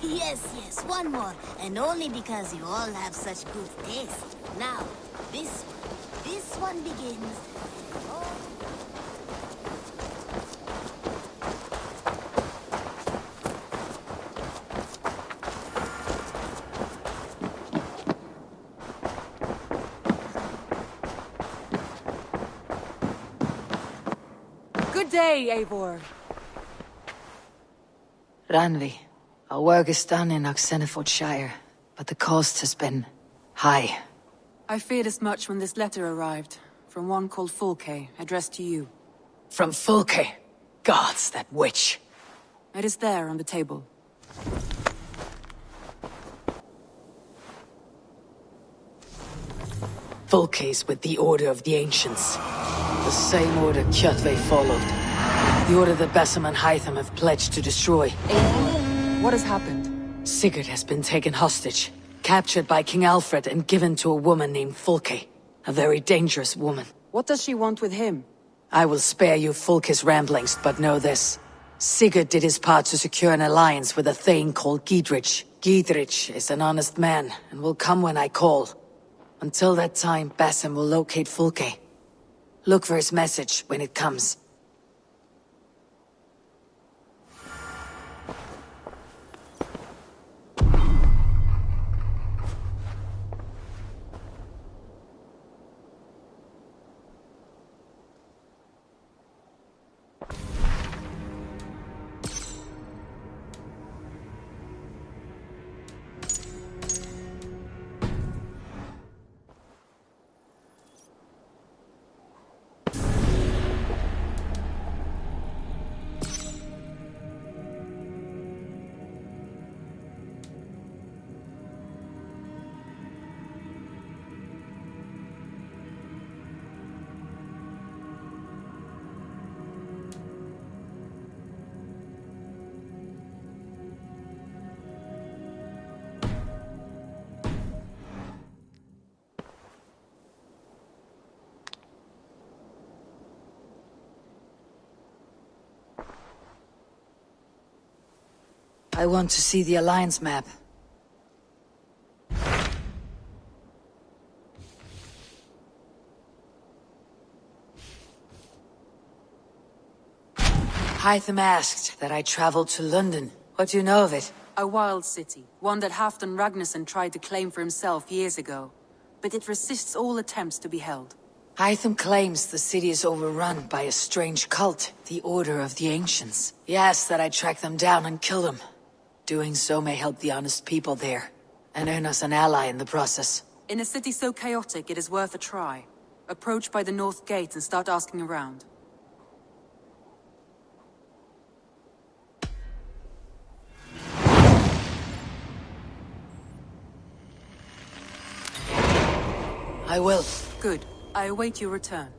Yes, one more. And only because you all have such good taste. Now, this one begins. Good day, Eivor. Ranvi, our work is done in Oxenfordshire, but the cost has been high. I feared as much when this letter arrived, from one called Fulke, addressed to you. From Fulke? Gods, that witch! It is there on the table. Fulke's with the Order of the Ancients. The same order Kjotve followed. The order that Basim and Hytham have pledged to destroy. Eivor, what has happened? Sigurd has been taken hostage, captured by King Alfred and given to a woman named Fulke. A very dangerous woman. What does she want with him? I will spare you Fulke's ramblings, but know this. Sigurd did his part to secure an alliance with a thane called Gidrich. Gidrich is an honest man, and will come when I call. Until that time, Basim will locate Fulke. Look for his message when it comes. I want to see the Alliance map. Hytham asked that I traveled to London. What do you know of it? A wild city, one that Halfdan Ragnarsson tried to claim for himself years ago. But it resists all attempts to be held. Hytham claims the city is overrun by a strange cult, the Order of the Ancients. He asks that I track them down and kill them. Doing so may help the honest people there, and earn us an ally in the process. In a city so chaotic, it is worth a try. Approach by the North Gate and start asking around. I will. Good. I await your return.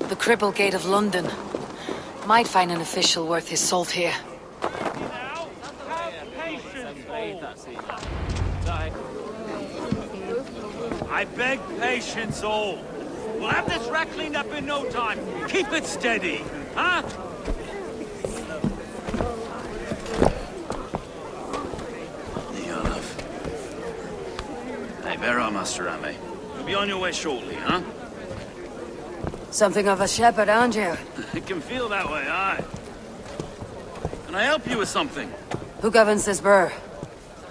The Cripple Gate of London. Might find an official worth his salt here. I beg patience, all. We'll have this wreck cleaned up in no time. Keep it steady, huh? Hey, Vera, Master Ame. You'll be on your way shortly, huh? Something of a shepherd, aren't you? It can feel that way, aye. Can I help you with something? Who governs this burr?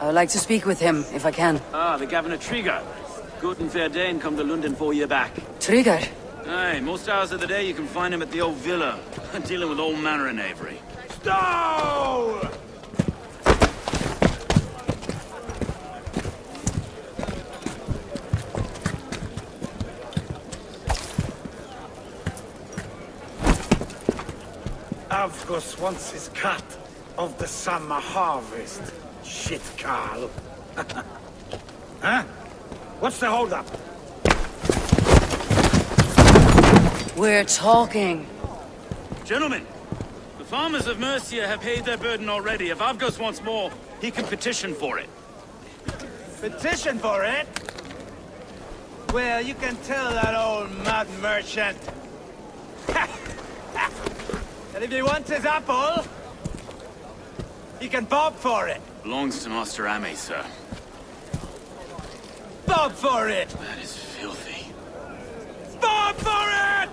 I would like to speak with him, if I can. Ah, the Governor Trigger. Good and fair Dane come to London for you back. Trigger? Aye, most hours of the day you can find him at the old villa, dealing with all manner of knavery. Stow! Avgos wants his cut of the summer harvest. Shit, Carl. Huh? What's the holdup? We're talking. Gentlemen, the farmers of Mercia have paid their burden already. If Avgos wants more, he can petition for it. Petition for it? Well, you can tell that old mud merchant. And if he wants his apple, he can bob for it. Belongs to Master Ame, sir. Bob for it! That is filthy. Bob for it!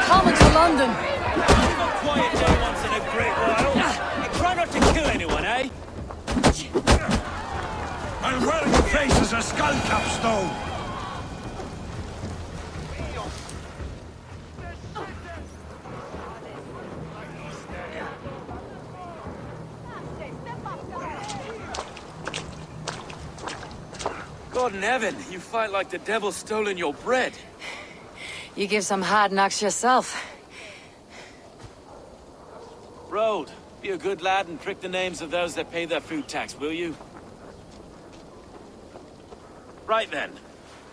Common to London. A quiet day once in a great while. And try not to kill anyone, eh? I'll wear your face as a skull capstone. God in heaven, you fight like the devil's stolen your bread. You give some hard knocks yourself. Road, be a good lad and prick the names of those that pay their food tax, will you? Right then.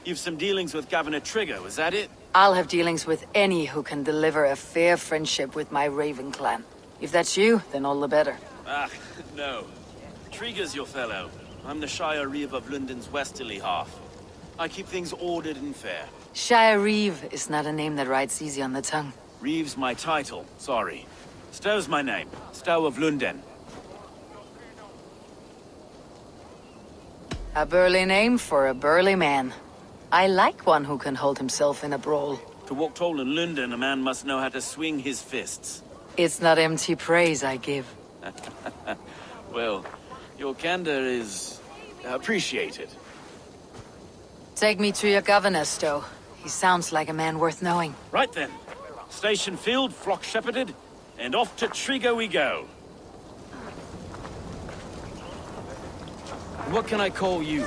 You've some dealings with Governor Trigger, was that it? I'll have dealings with any who can deliver a fair friendship with my Raven clan. If that's you, then all the better. Ah, no. Trigger's your fellow. I'm the Shire Reeve of London's westerly half. I keep things ordered and fair. Shire Reeve is not a name that rides easy on the tongue. Reeve's my title, sorry. Stow's my name. Stow of London. A burly name for a burly man. I like one who can hold himself in a brawl. To walk tall in London, a man must know how to swing his fists. It's not empty praise I give. Well, your candor is appreciated. Take me to your governor, Stow. He sounds like a man worth knowing. Right then. Station filled, flock shepherded, and off to Trigger we go. What can I call you?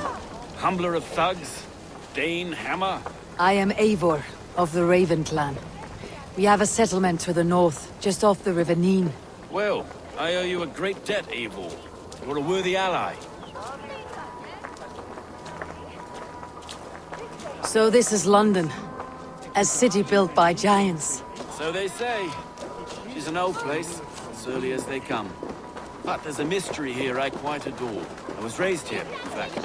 Humbler of thugs? Dane Hammer? I am Eivor, of the Raven clan. We have a settlement to the north, just off the River Neen. Well, I owe you a great debt, Eivor. You're a worthy ally. So this is London. A city built by giants. So they say. She's an old place, as early as they come. But there's a mystery here I quite adore. I was raised here, in fact.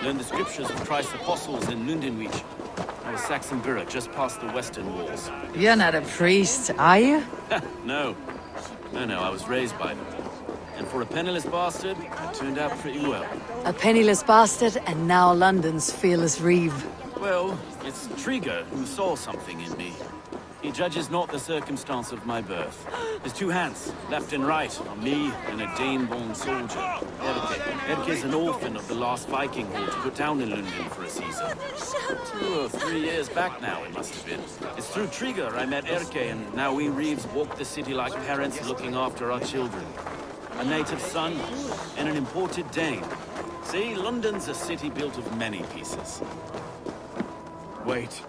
Learned the scriptures of Christ's apostles in Lundenreach. I was Saxon Borough, just past the western walls. You're not a priest, are you? No. No, I was raised by them. And for a penniless bastard, it turned out pretty well. A penniless bastard, and now London's fearless reeve. Well, It's Trigger who saw something in me. He judges not the circumstance of my birth. His two hands, left and right, on me and a Dane-born soldier. Erke. Erke's an orphan of the last Viking horde put down in London for a season. 2 or 3 years back now, it must have been. It's through Trigger I met Erke, and now we Reeves walk the city like parents looking after our children. A native son and an imported Dane. See, London's a city built of many pieces. Wait.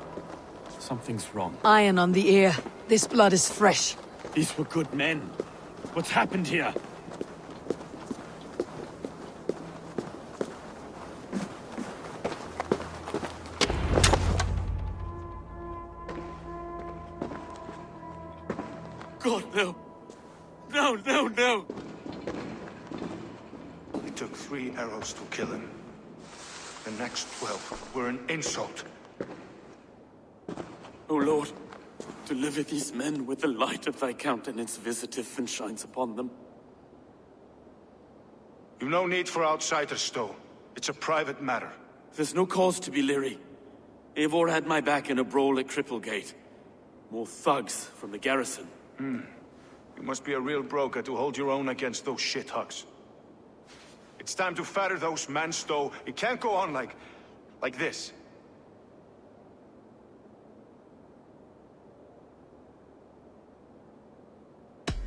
Something's wrong. Iron on the ear. This blood is fresh. These were good men. What's happened here? God, no. No. It took 3 arrows to kill him. The next 12 were an insult. O Lord, deliver these men with the light of thy countenance visiteth and shines upon them. You've no need for outsiders, though. It's a private matter. There's no cause to be leery. Eivor had my back in a brawl at Cripplegate. More thugs from the garrison. You must be a real broker to hold your own against those shithugs. It's time to fetter those men, Stowe. It can't go on like this.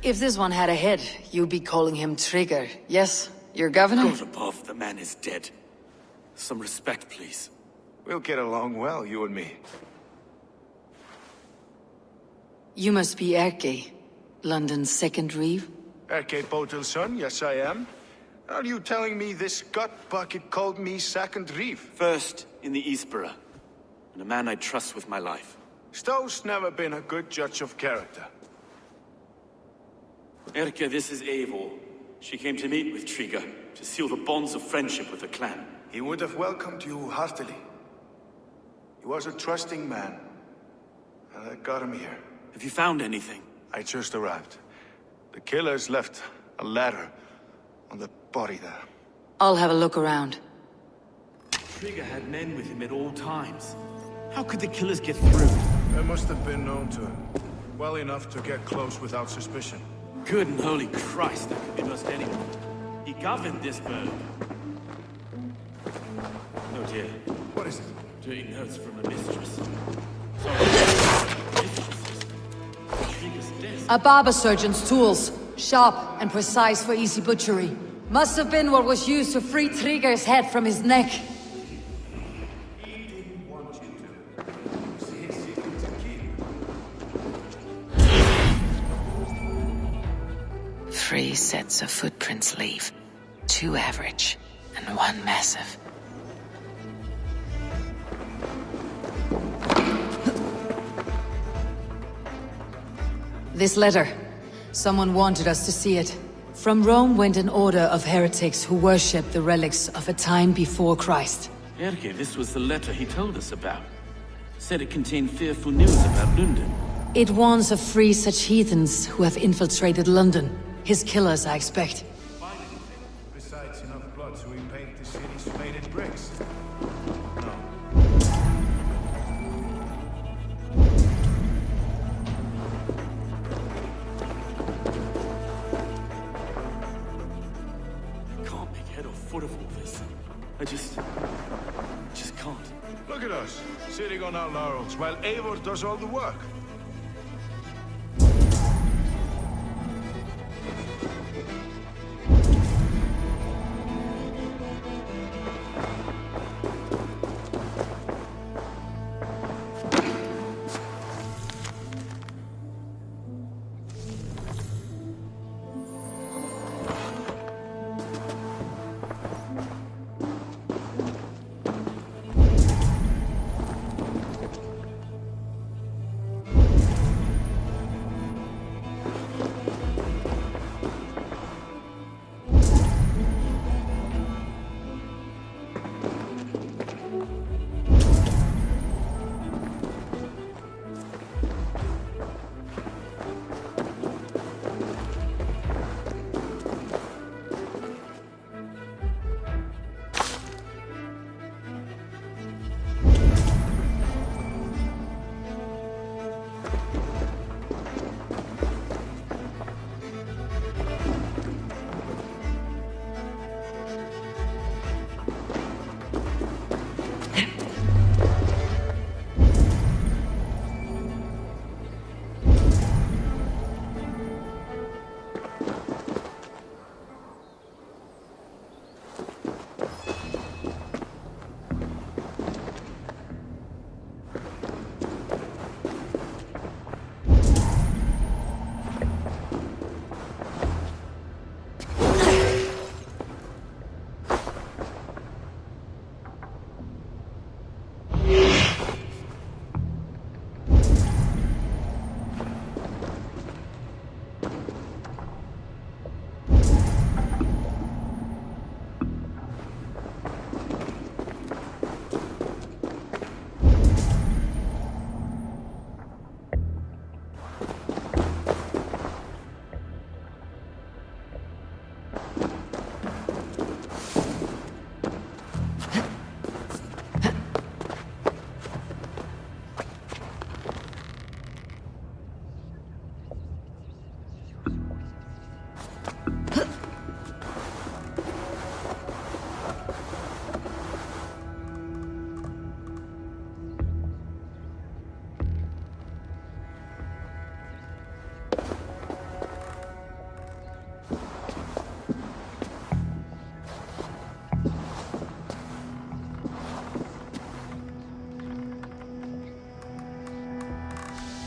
If this one had a head, you'd be calling him Trigger. Yes, your governor? God above, the man is dead. Some respect, please. We'll get along well, you and me. You must be Erke, London's second Reeve? Erke Botil's son, yes I am. Are you telling me this gut bucket called me second Reeve? First in the Eastborough, and a man I trust with my life. Stowe's never been a good judge of character. Erke, this is Eivor. She came to meet with Trigger, to seal the bonds of friendship with the clan. He would have welcomed you heartily. He was a trusting man. And I got him here. Have you found anything? I just arrived. The killers left a ladder on the body there. I'll have a look around. Trigger had men with him at all times. How could the killers get through? They must have been known to him. Well enough to get close without suspicion. Good and holy Christ, that could be most anyone. He governed this bird. Oh dear. What is it? Dirty notes from a mistress. Sorry. Mistresses. Trigger's desk. A barber surgeon's tools. Sharp and precise for easy butchery. Must have been what was used to free Trigger's head from his neck. Three sets of footprints leave. 2 average, and 1 massive. This letter. Someone wanted us to see it. From Rome went an order of heretics who worshipped the relics of a time before Christ. Erke, this was the letter he told us about. Said it contained fearful news about London. It warns of 3 such heathens who have infiltrated London. His killers, I expect. Besides enough blood to repaint the city's faded bricks. No. Can't make head or foot of all this. I just can't. Look at us, sitting on our laurels, while Eivor does all the work.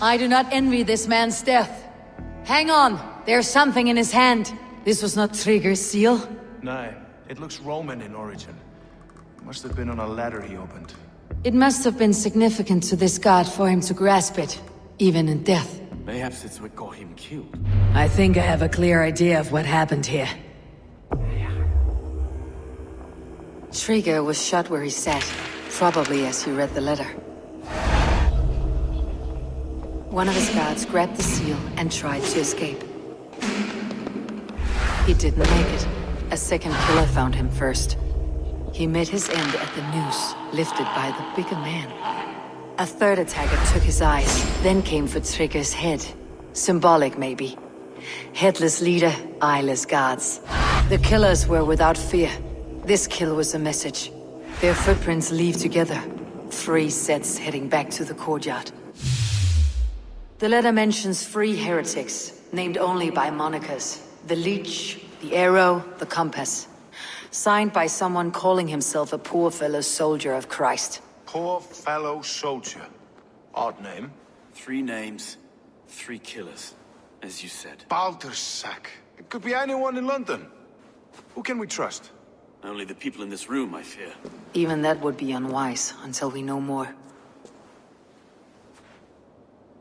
I do not envy this man's death. Hang on, there's something in his hand. This was not Trigger's seal. No, it looks Roman in origin. Must have been on a ladder he opened. It must have been significant to this god for him to grasp it, even in death. Perhaps it's what got him killed. I think I have a clear idea of what happened here. Trigger was shot where he sat, probably as he read the letter. One of his guards grabbed the seal and tried to escape. He didn't make it. A second killer found him first. He met his end at the noose, lifted by the bigger man. A third attacker took his eyes, then came for Trigger's head. Symbolic, maybe. Headless leader, eyeless guards. The killers were without fear. This kill was a message. Their footprints leave together. 3 sets heading back to the courtyard. The letter mentions 3 heretics, named only by monikers. The Leech, the Arrow, the Compass. Signed by someone calling himself a poor fellow soldier of Christ. Poor fellow soldier. Odd name. 3 names, 3 killers, as you said. Baldersack. It could be anyone in London. Who can we trust? Only the people in this room, I fear. Even that would be unwise, until we know more.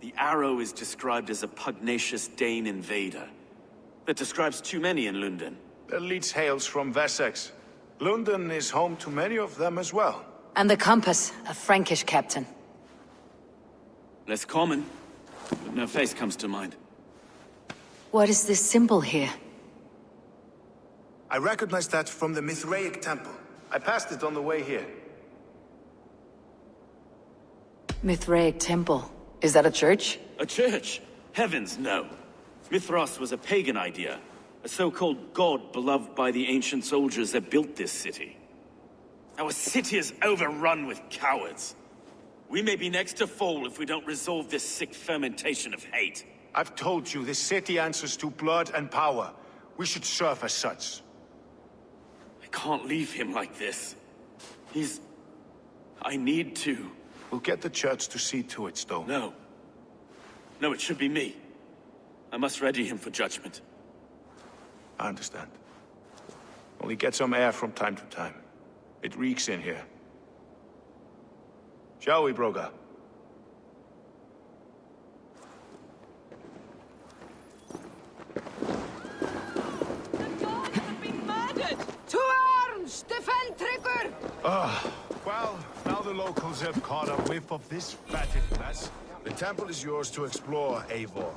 The Arrow is described as a pugnacious Dane invader. That describes too many in London. The Leech hails from Wessex. London is home to many of them as well. And the Compass, a Frankish captain. Less common, but no face comes to mind. What is this symbol here? I recognize that from the Mithraic temple. I passed it on the way here. Mithraic temple. Is that a church? A church? Heavens, no. Mithras was a pagan idea. A so-called god beloved by the ancient soldiers that built this city. Our city is overrun with cowards. We may be next to fall if we don't resolve this sick fermentation of hate. I've told you, this city answers to blood and power. We should serve as such. I can't leave him like this. I need to. We'll get the church to see to it, Stone. No. No, it should be me. I must ready him for judgment. I understand. Only get some air from time to time. It reeks in here. Shall we, Broga? To arms! Defend Trigger! Well, now the locals have caught a whiff of this fatted mess. The temple is yours to explore, Eivor.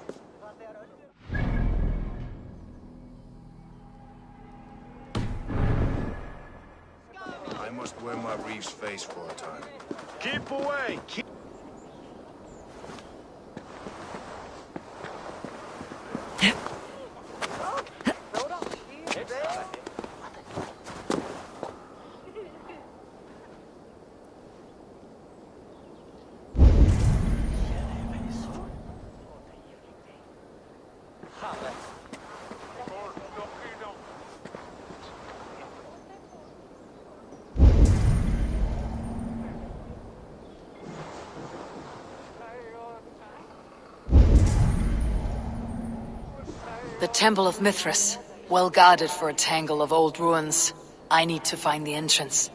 I must wear my Reeve's face for a time. Keep away! Keep... The Temple of Mithras. Well guarded for a tangle of old ruins. I need to find the entrance.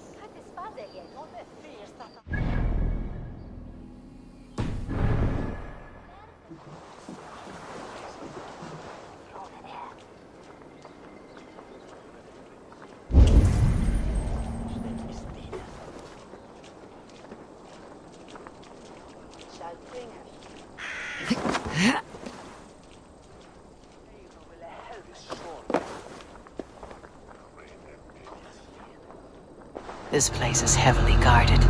This place is heavily guarded.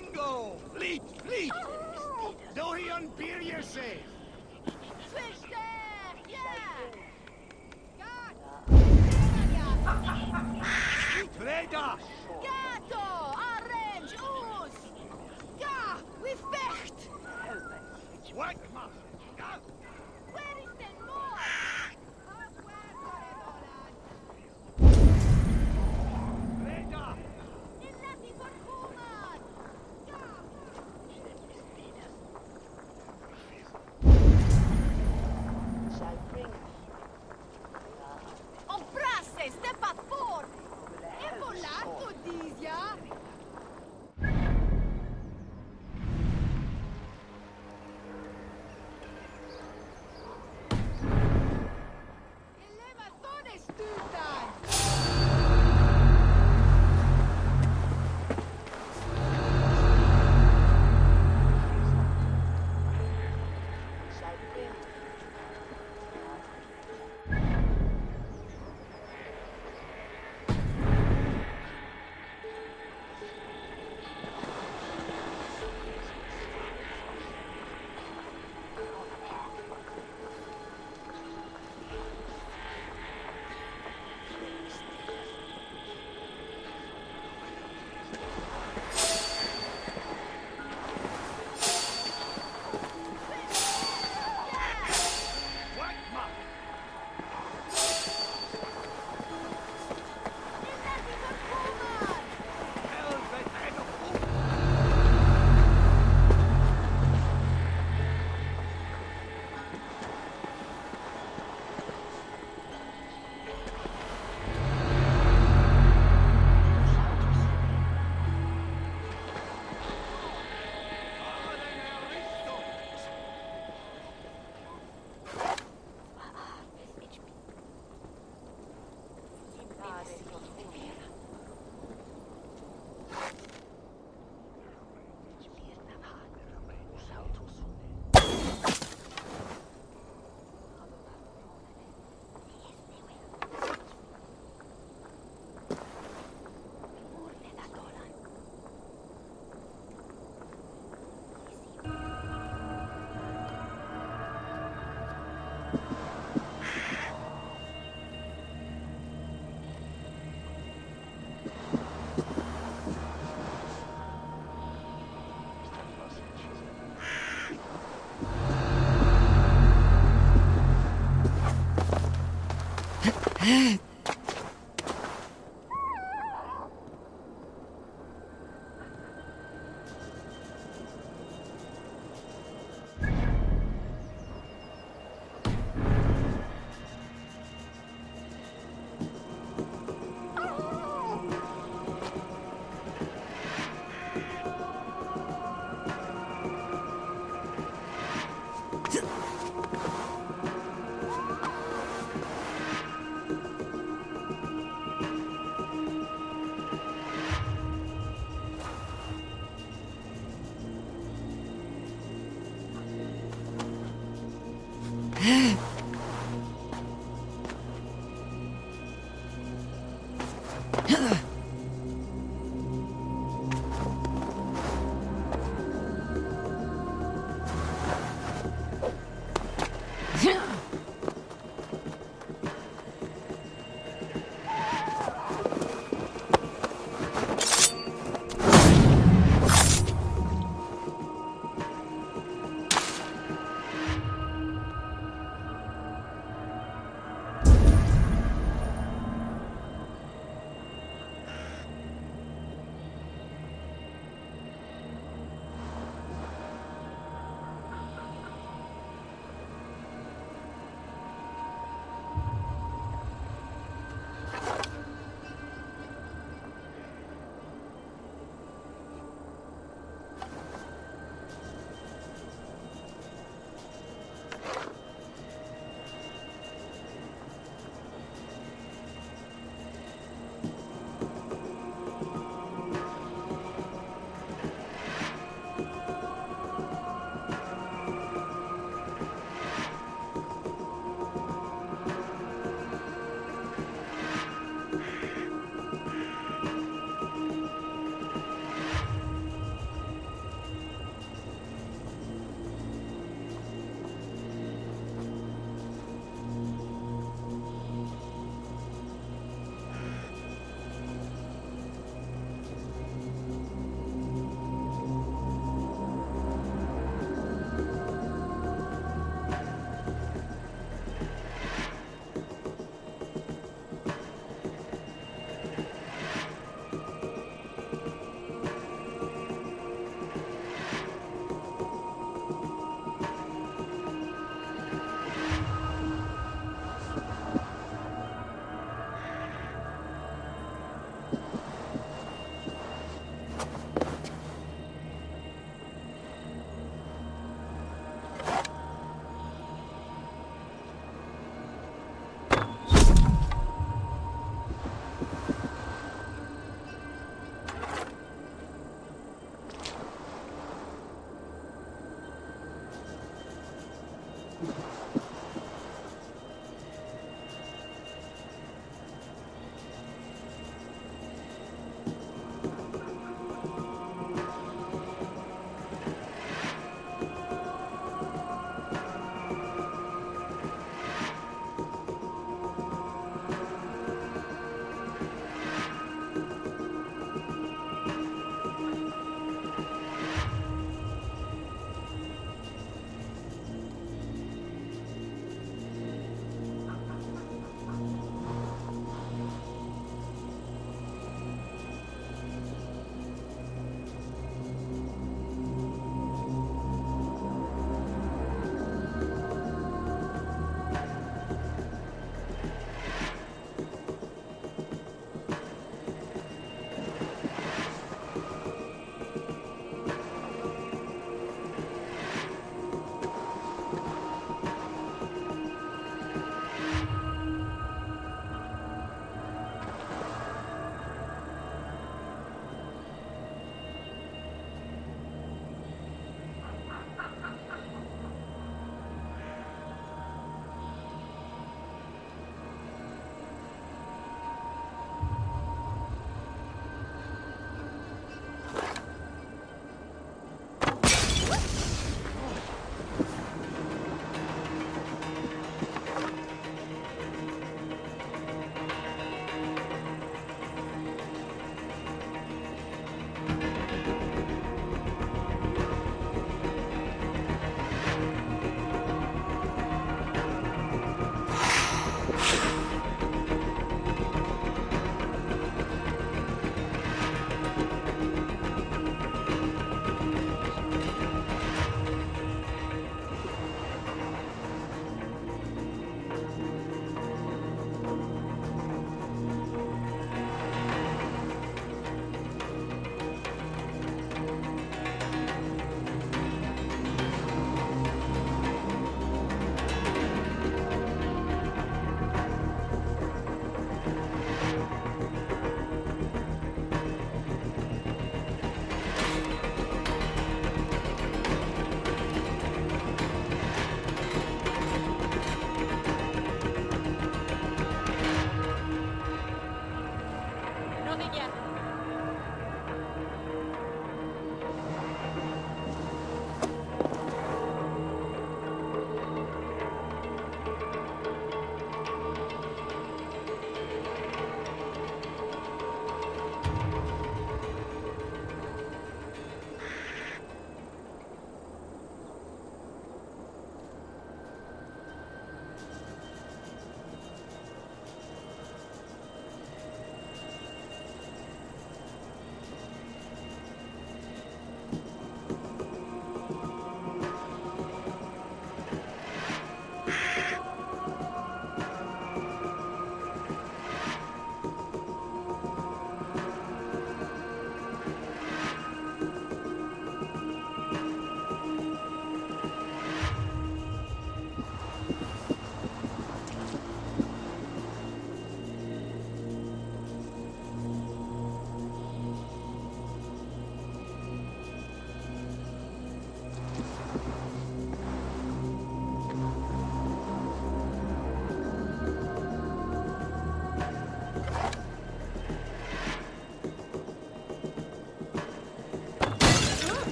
Bingo! Fleet! Fleet! Do he unbeer yourself? Switch there! Yeah! Freda! Gato! Orange! Us! Ja! We fecht! Wegma! Ja! Where is the more? Freda! In Latin for woman! On brasse! Step up forward! E volato, Dizia! Elevatore stutan! Wegma! In Latin for woman! Helvet en op!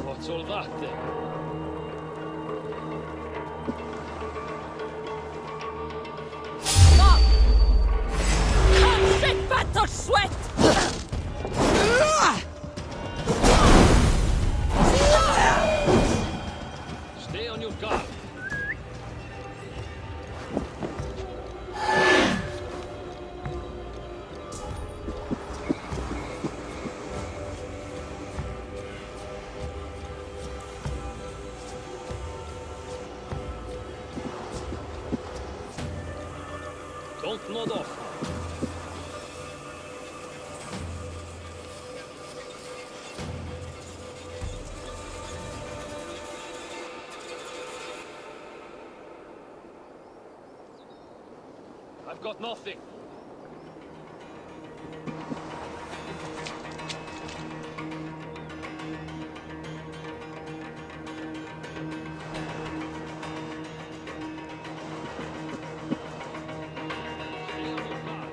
What's all that then? Stop! Shit, better sweat! Stay on your guard. Don't nod off. I've got nothing. Stay on your guard.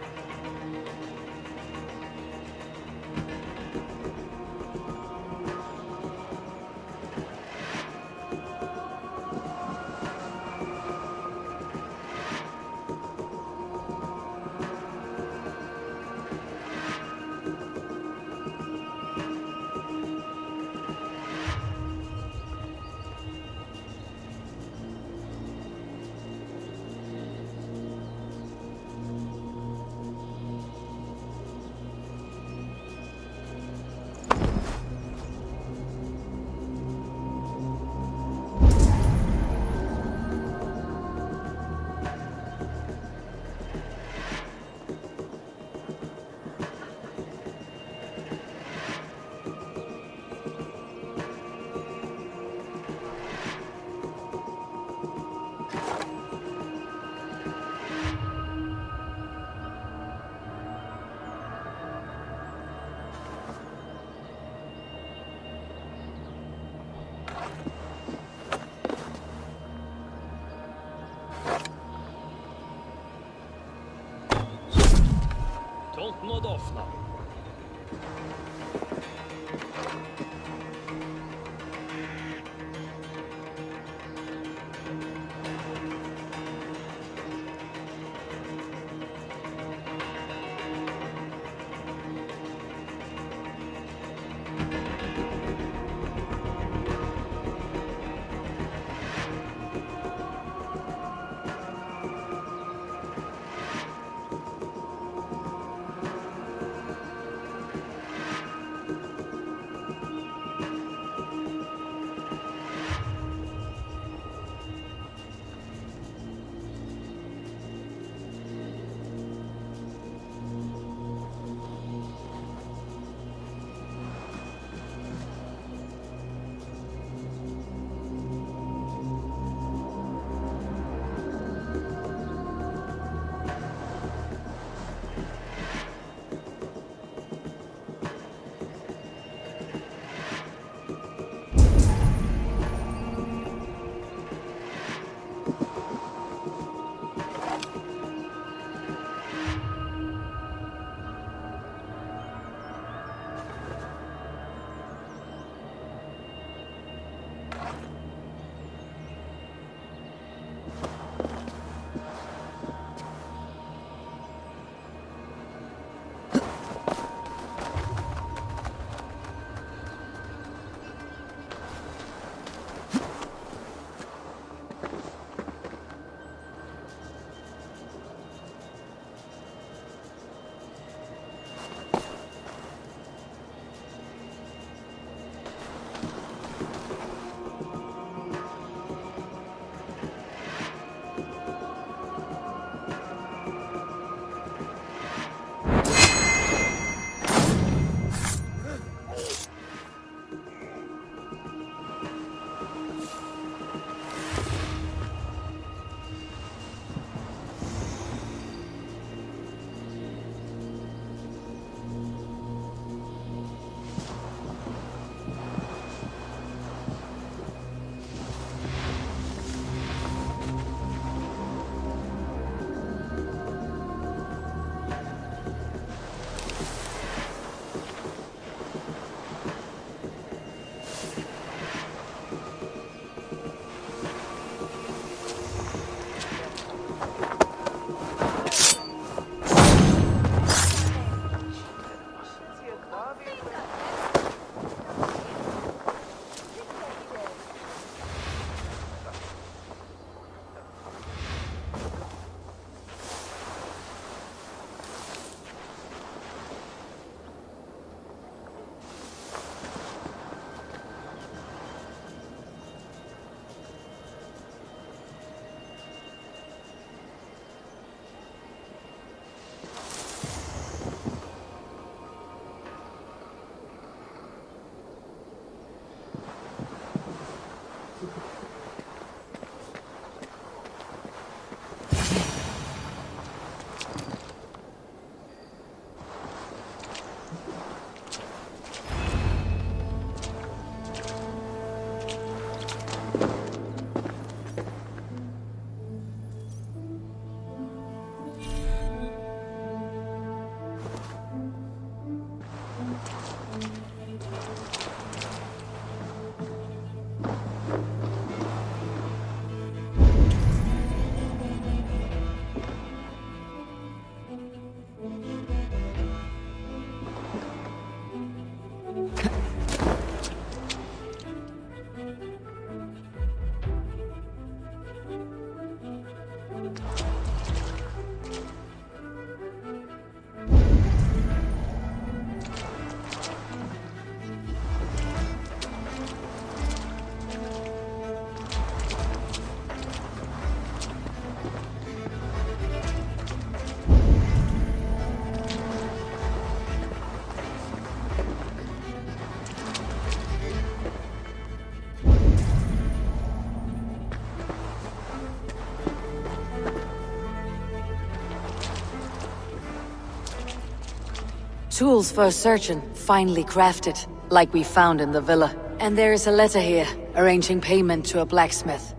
Tools for a surgeon, finely crafted, like we found in the villa. And there is a letter here, arranging payment to a blacksmith.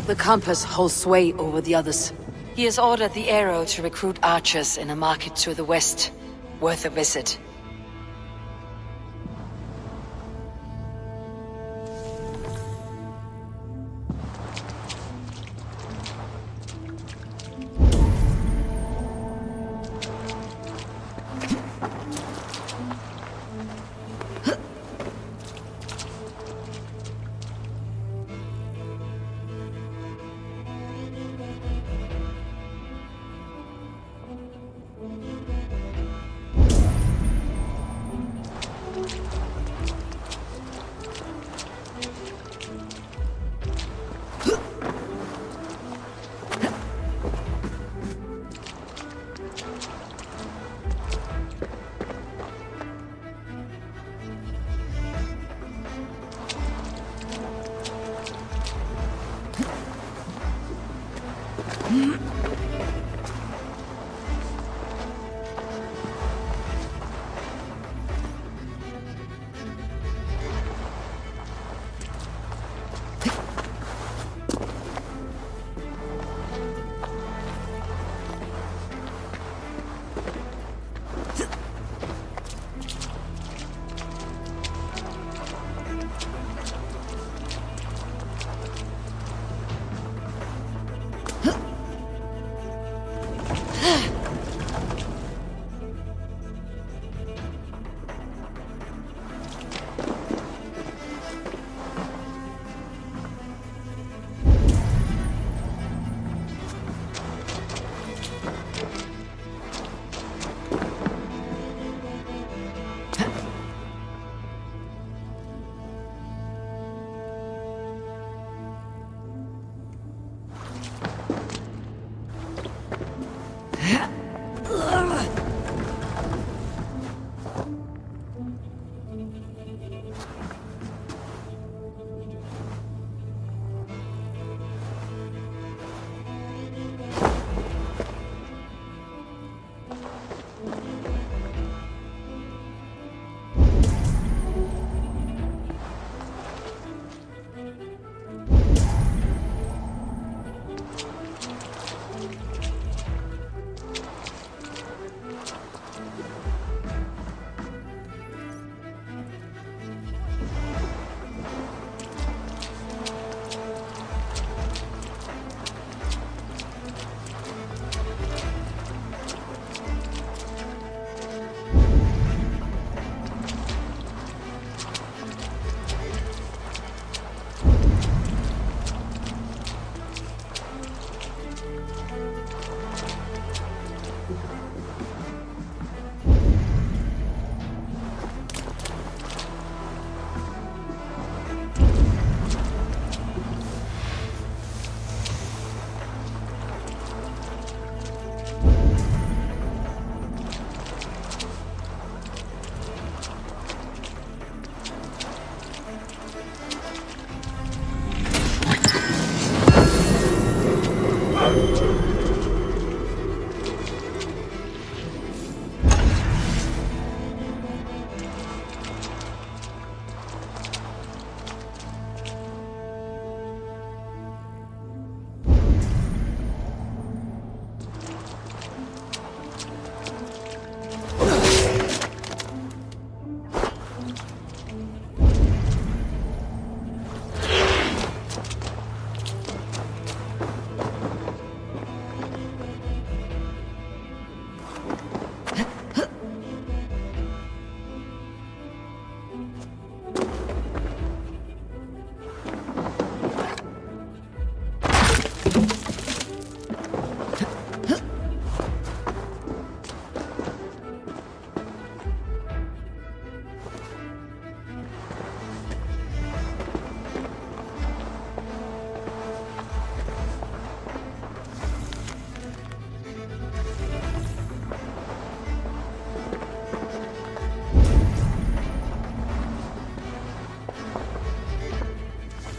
The compass holds sway over the others. He has ordered the arrow to recruit archers in a market to the west. Worth a visit.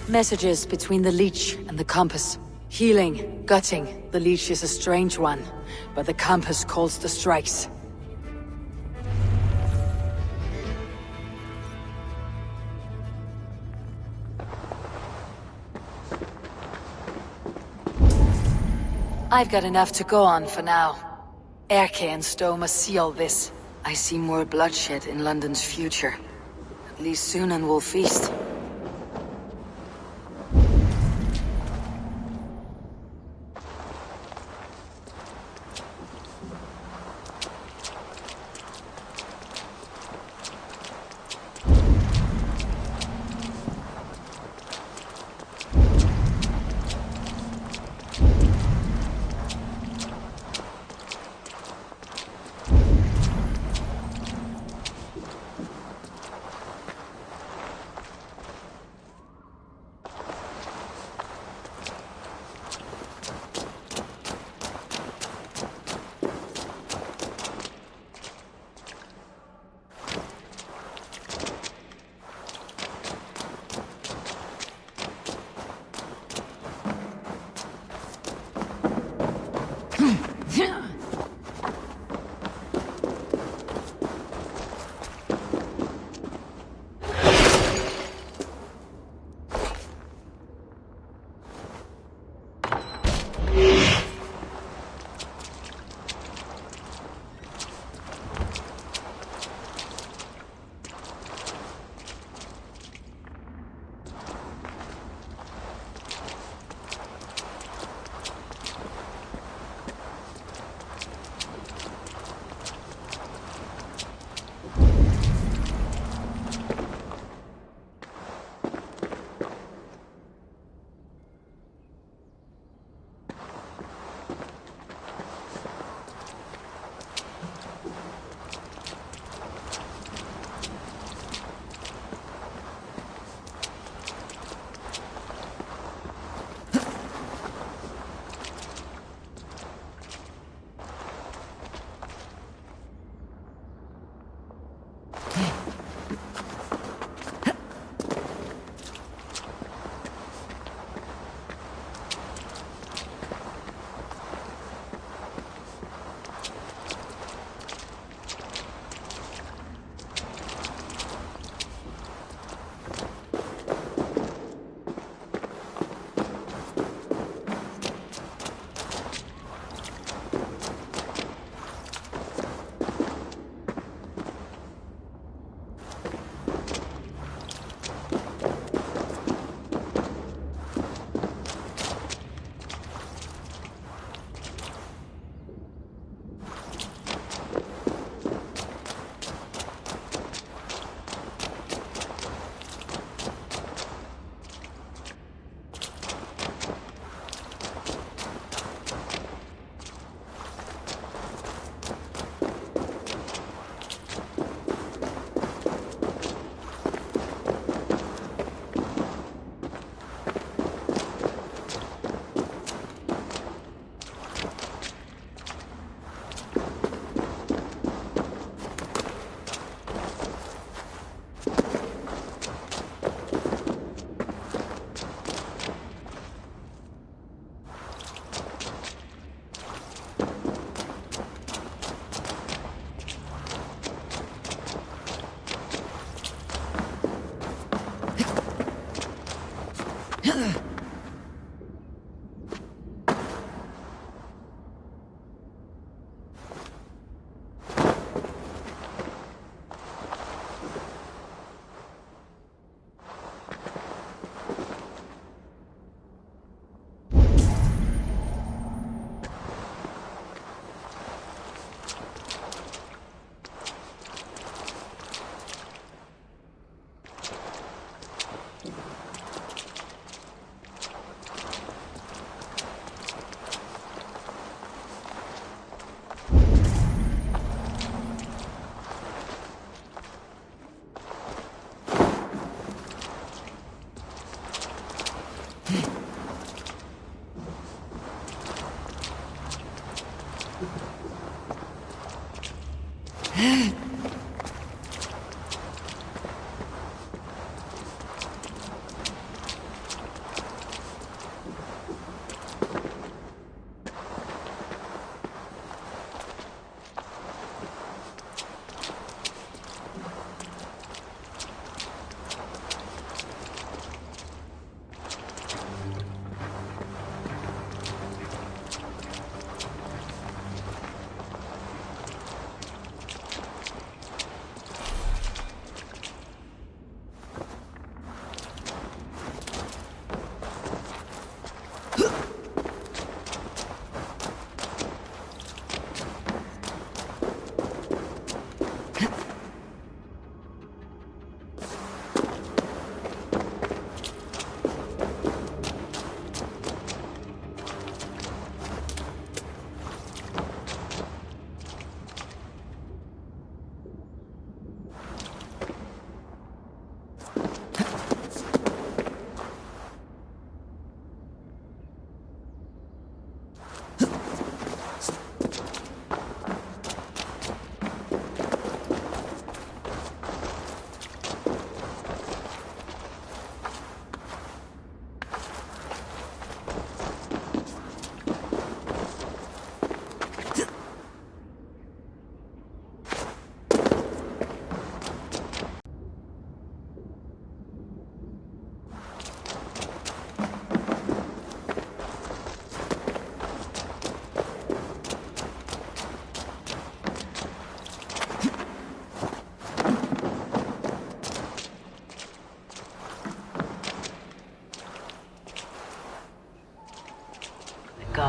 Messages between the leech and the compass. Healing, gutting. The leech is a strange one, but the compass calls the strikes. I've got enough to go on for now. Erke and Stowe must see all this. I see more bloodshed in London's future. At least Sunan will feast.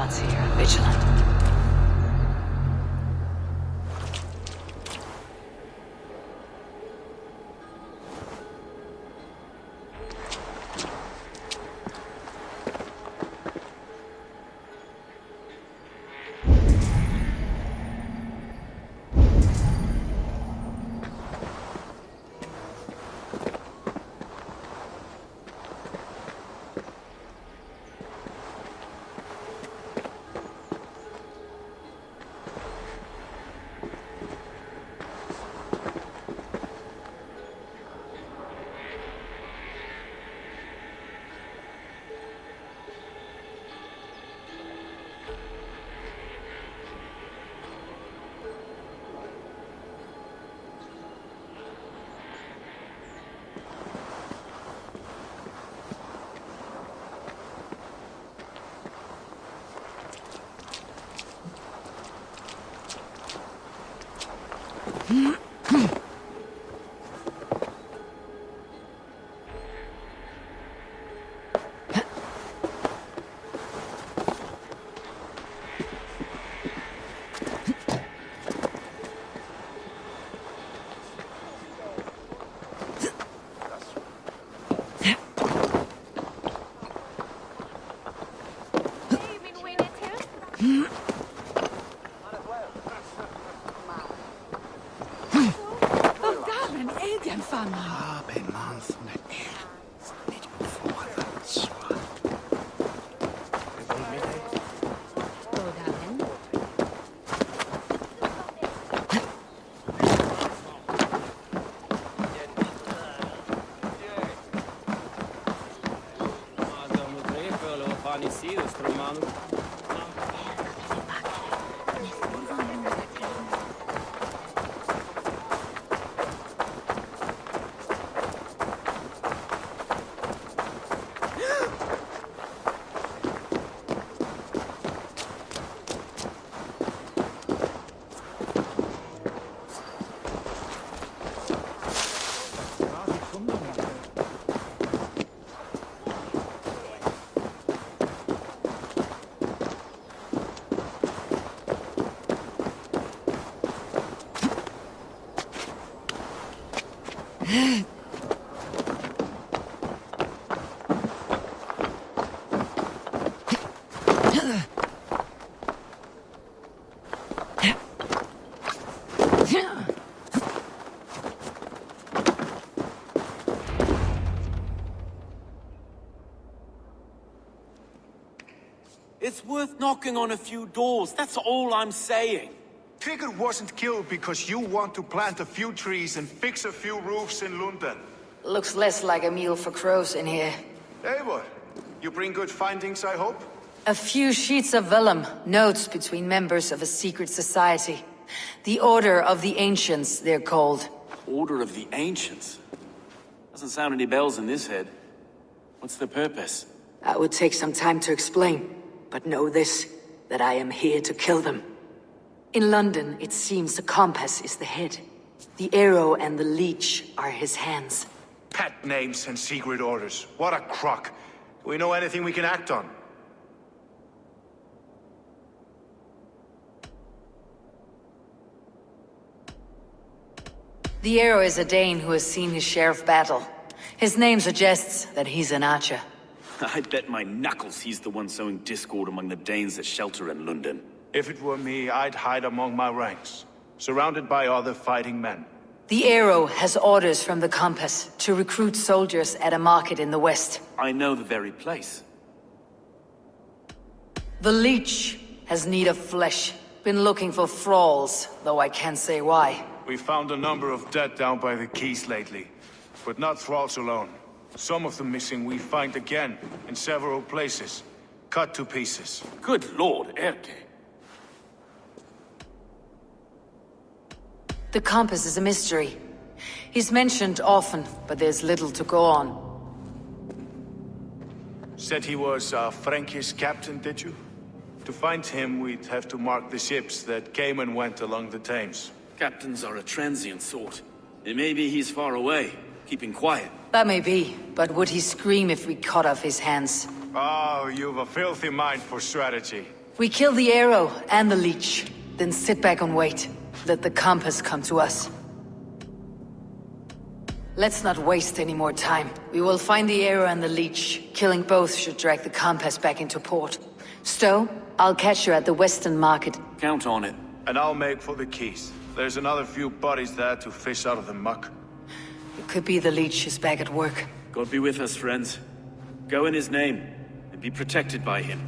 guards here are vigilant. It's worth knocking on a few doors, that's all I'm saying. Sigurd wasn't killed because you want to plant a few trees and fix a few roofs in London. Looks less like a meal for crows in here. Eivor, you bring good findings, I hope? A few sheets of vellum, notes between members of a secret society. The Order of the Ancients, they're called. Order of the Ancients? Doesn't sound any bells in this head. What's the purpose? That would take some time to explain, but know this, that I am here to kill them. In London, it seems the compass is the head. The arrow and the leech are his hands. Pet names and secret orders. What a crock. Do we know anything we can act on? The arrow is a Dane who has seen his share of battle. His name suggests that he's an archer. I bet my knuckles he's the one sowing discord among the Danes that shelter in London. If it were me, I'd hide among my ranks, surrounded by other fighting men. The arrow has orders from the compass to recruit soldiers at a market in the west. I know the very place. The leech has need of flesh. Been looking for thralls, though I can't say why. We found a number of dead down by the quays lately, but not thralls alone. Some of the missing we find again, in several places, cut to pieces. Good lord, Erke. The compass is a mystery. He's mentioned often, but there's little to go on. Said he was a Frankish captain, did you? To find him, we'd have to mark the ships that came and went along the Thames. Captains are a transient sort. It may be he's far away, keeping quiet. That may be, but would he scream if we cut off his hands? Oh, you've a filthy mind for strategy. We kill the arrow and the leech, then sit back and wait. Let the compass come to us. Let's not waste any more time. We will find the arrow and the leech. Killing both should drag the compass back into port. Stowe, I'll catch you at the Western Market. Count on it. And I'll make for the keys. There's another few bodies there to fish out of the muck. It could be the leech is back at work. God be with us, friends. Go in his name, and be protected by him.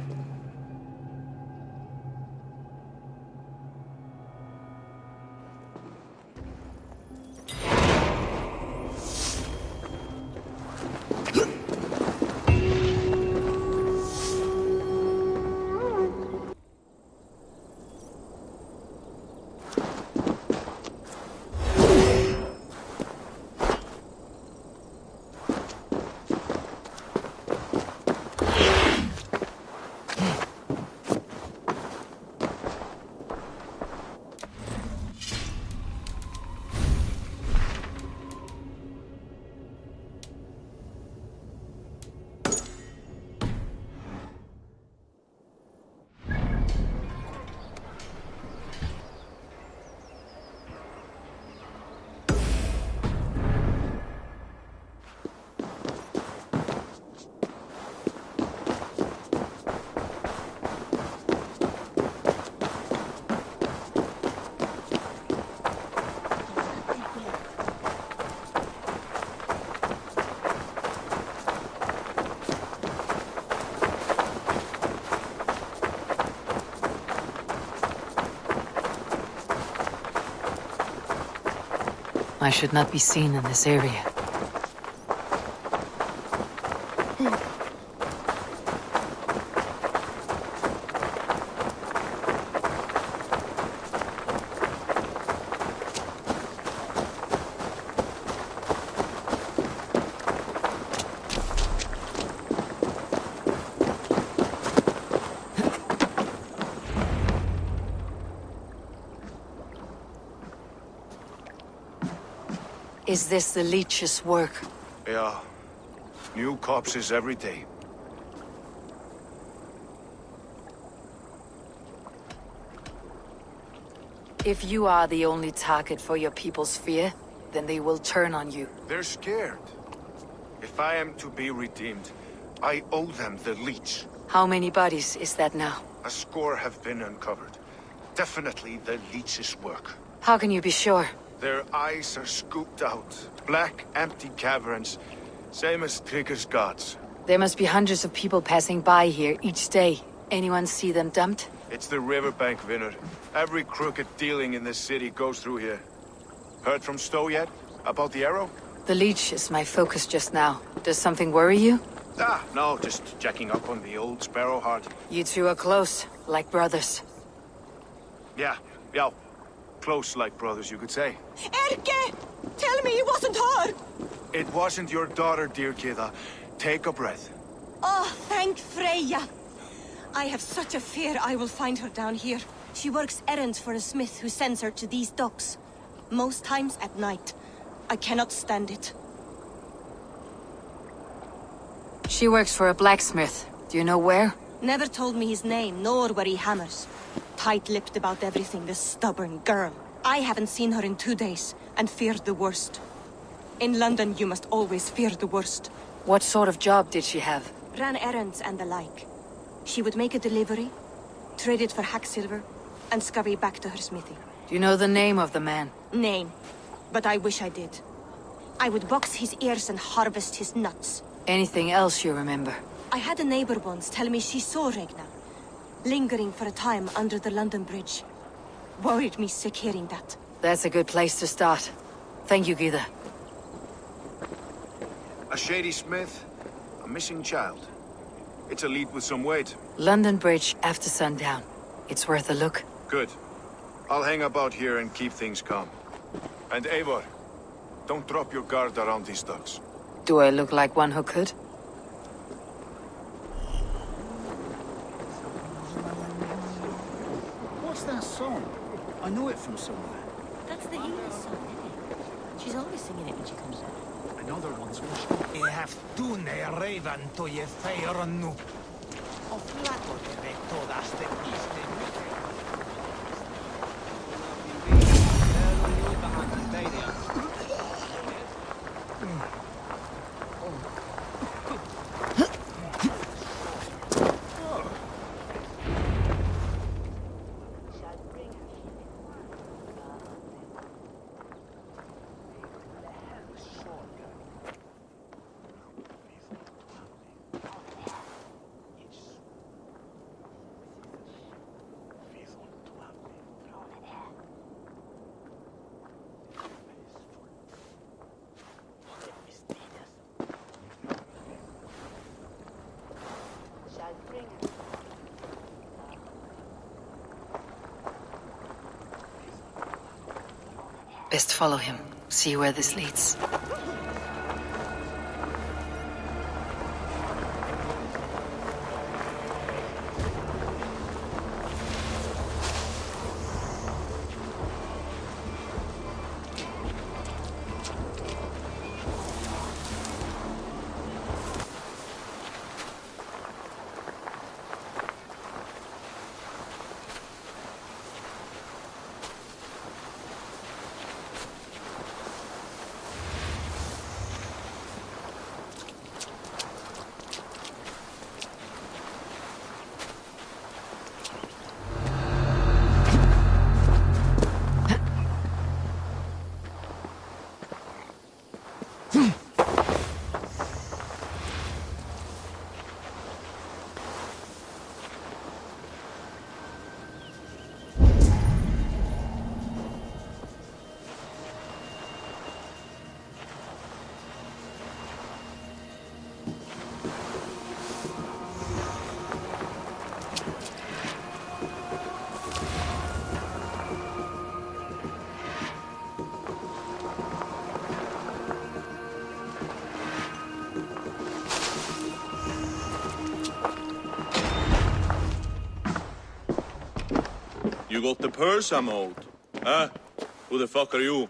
I should not be seen in this area. Is this the leech's work? Yeah. New corpses every day. If you are the only target for your people's fear, then they will turn on you. They're scared. If I am to be redeemed, I owe them the leech. How many bodies is that now? A score have been uncovered. Definitely the leech's work. How can you be sure? Their eyes are scooped out. Black, empty caverns. Same as Trigger's gods. There must be hundreds of people passing by here each day. Anyone see them dumped? It's the riverbank, Vinner. Every crooked dealing in this city goes through here. Heard from Stowe yet? About the arrow? The leech is my focus just now. Does something worry you? No, just checking up on the old Sparrowheart. You two are close, like brothers. Yeah. Close like brothers, you could say. Erke! Tell me it wasn't her! It wasn't your daughter, dear Kida. Take a breath. Oh, thank Freya. I have such a fear I will find her down here. She works errands for a smith who sends her to these docks. Most times at night. I cannot stand it. She works for a blacksmith. Do you know where? Never told me his name, nor where he hammers. Tight-lipped about everything, this stubborn girl. I haven't seen her in 2 days, and feared the worst. In London, you must always fear the worst. What sort of job did she have? Ran errands and the like. She would make a delivery, trade it for hack silver, and scurry back to her smithy. Do you know the name of the man? Name. But I wish I did. I would box his ears and harvest his nuts. Anything else you remember? I had a neighbor once tell me she saw Regna, lingering for a time under the London Bridge. Worried me sick hearing that. That's a good place to start. Thank you, Gida. A shady smith, a missing child. It's a lead with some weight. London Bridge after sundown. It's worth a look. Good. I'll hang about here and keep things calm. And Eivor, don't drop your guard around these docks. Do I look like one who could? What's that song? I know it from somewhere. That's the healer's song, isn't it? She's always singing it when she comes out. Another one's wishing. I have done a raven to ye fair nu. Best follow him. See where this leads. You got the purse, I'm old. Huh? Who the fuck are you?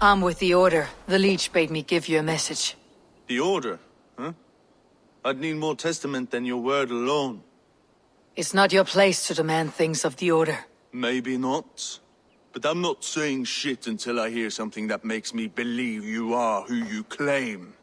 I'm with the Order. The Leech bade me give you a message. The Order, huh? I'd need more testament than your word alone. It's not your place to demand things of the Order. Maybe not. But I'm not saying shit until I hear something that makes me believe you are who you claim.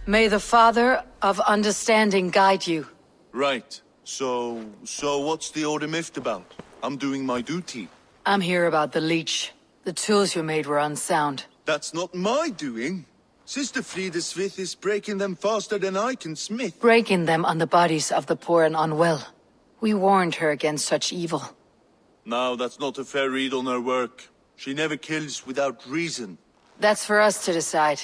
May the Father of Understanding guide you. Right. So what's the Order miffed about? I'm doing my duty. I'm here about the Leech. The tools you made were unsound. That's not my doing. Sister Frida Smith is breaking them faster than I can smith. Breaking them on the bodies of the poor and unwell. We warned her against such evil. No, that's not a fair read on her work. She never kills without reason. That's for us to decide.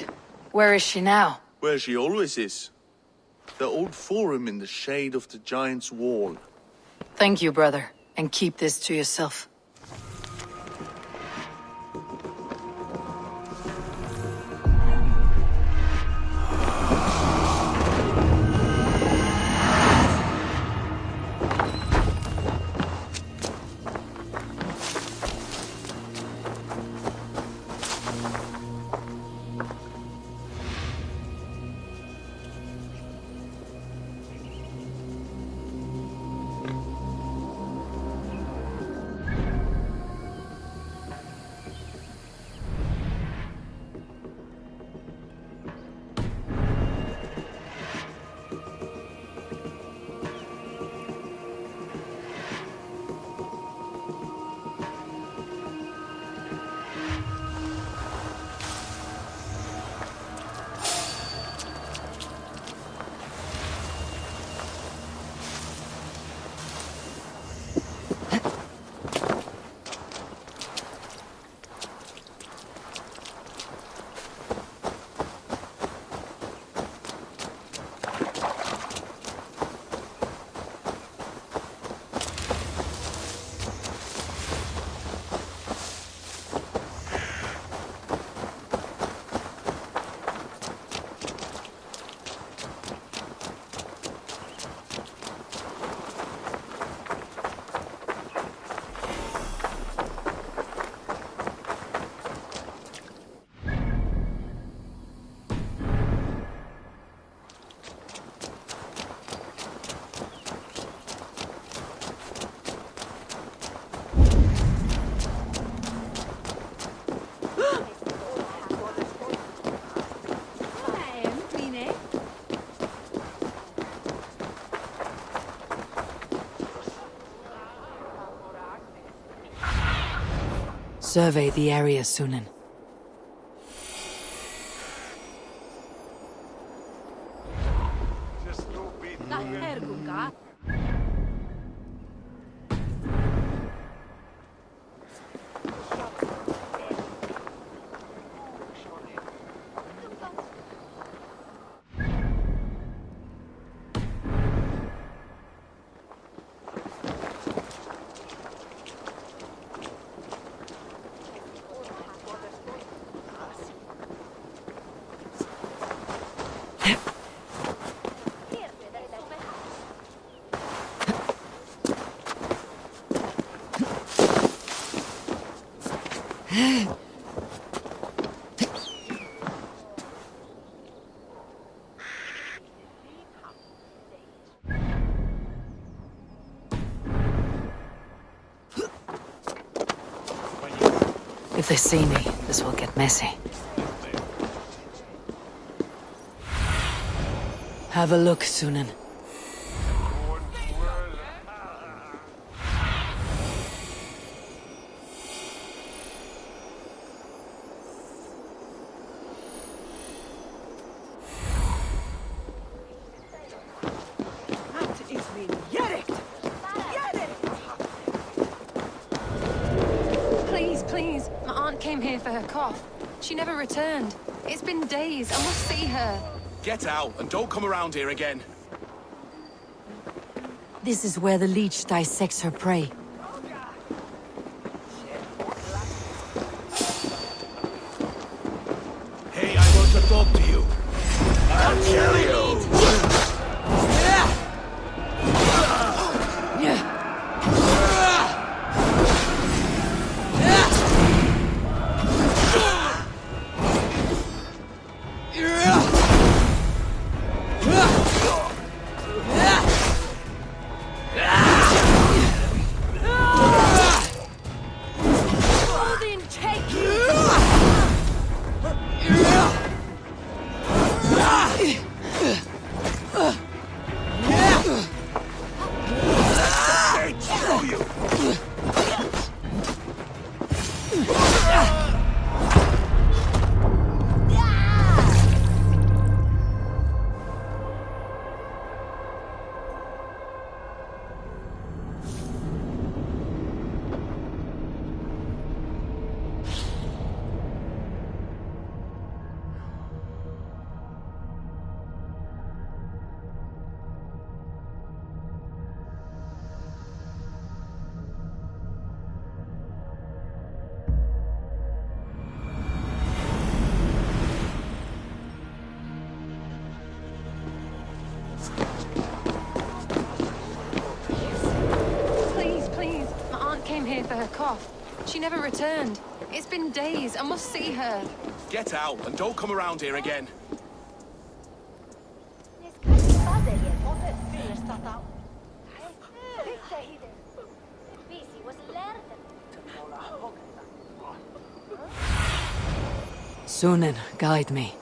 Where is she now? Where she always is. The old forum in the shade of the Giant's Wall. Thank you, brother. And keep this to yourself. survey the area, Sunan. If they see me, this will get messy. Have a look, Sunan. Please, my aunt came here for her cough. She never returned. It's been days. I must see her. Get out and don't come around here again. This is where the leech dissects her prey. Hey, I want to talk to you. I'll kill you. Please, my aunt came here for her cough. She never returned. It's been days. I must see her. Get out and don't come around here again. Sunan, guide me.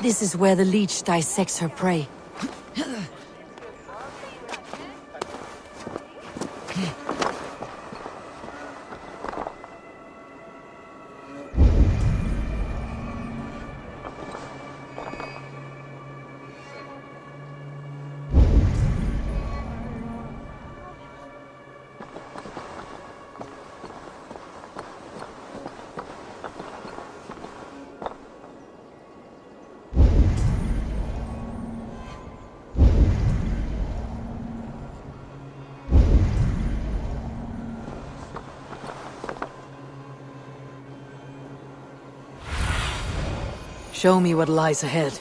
This is where the leech dissects her prey. Show me what lies ahead.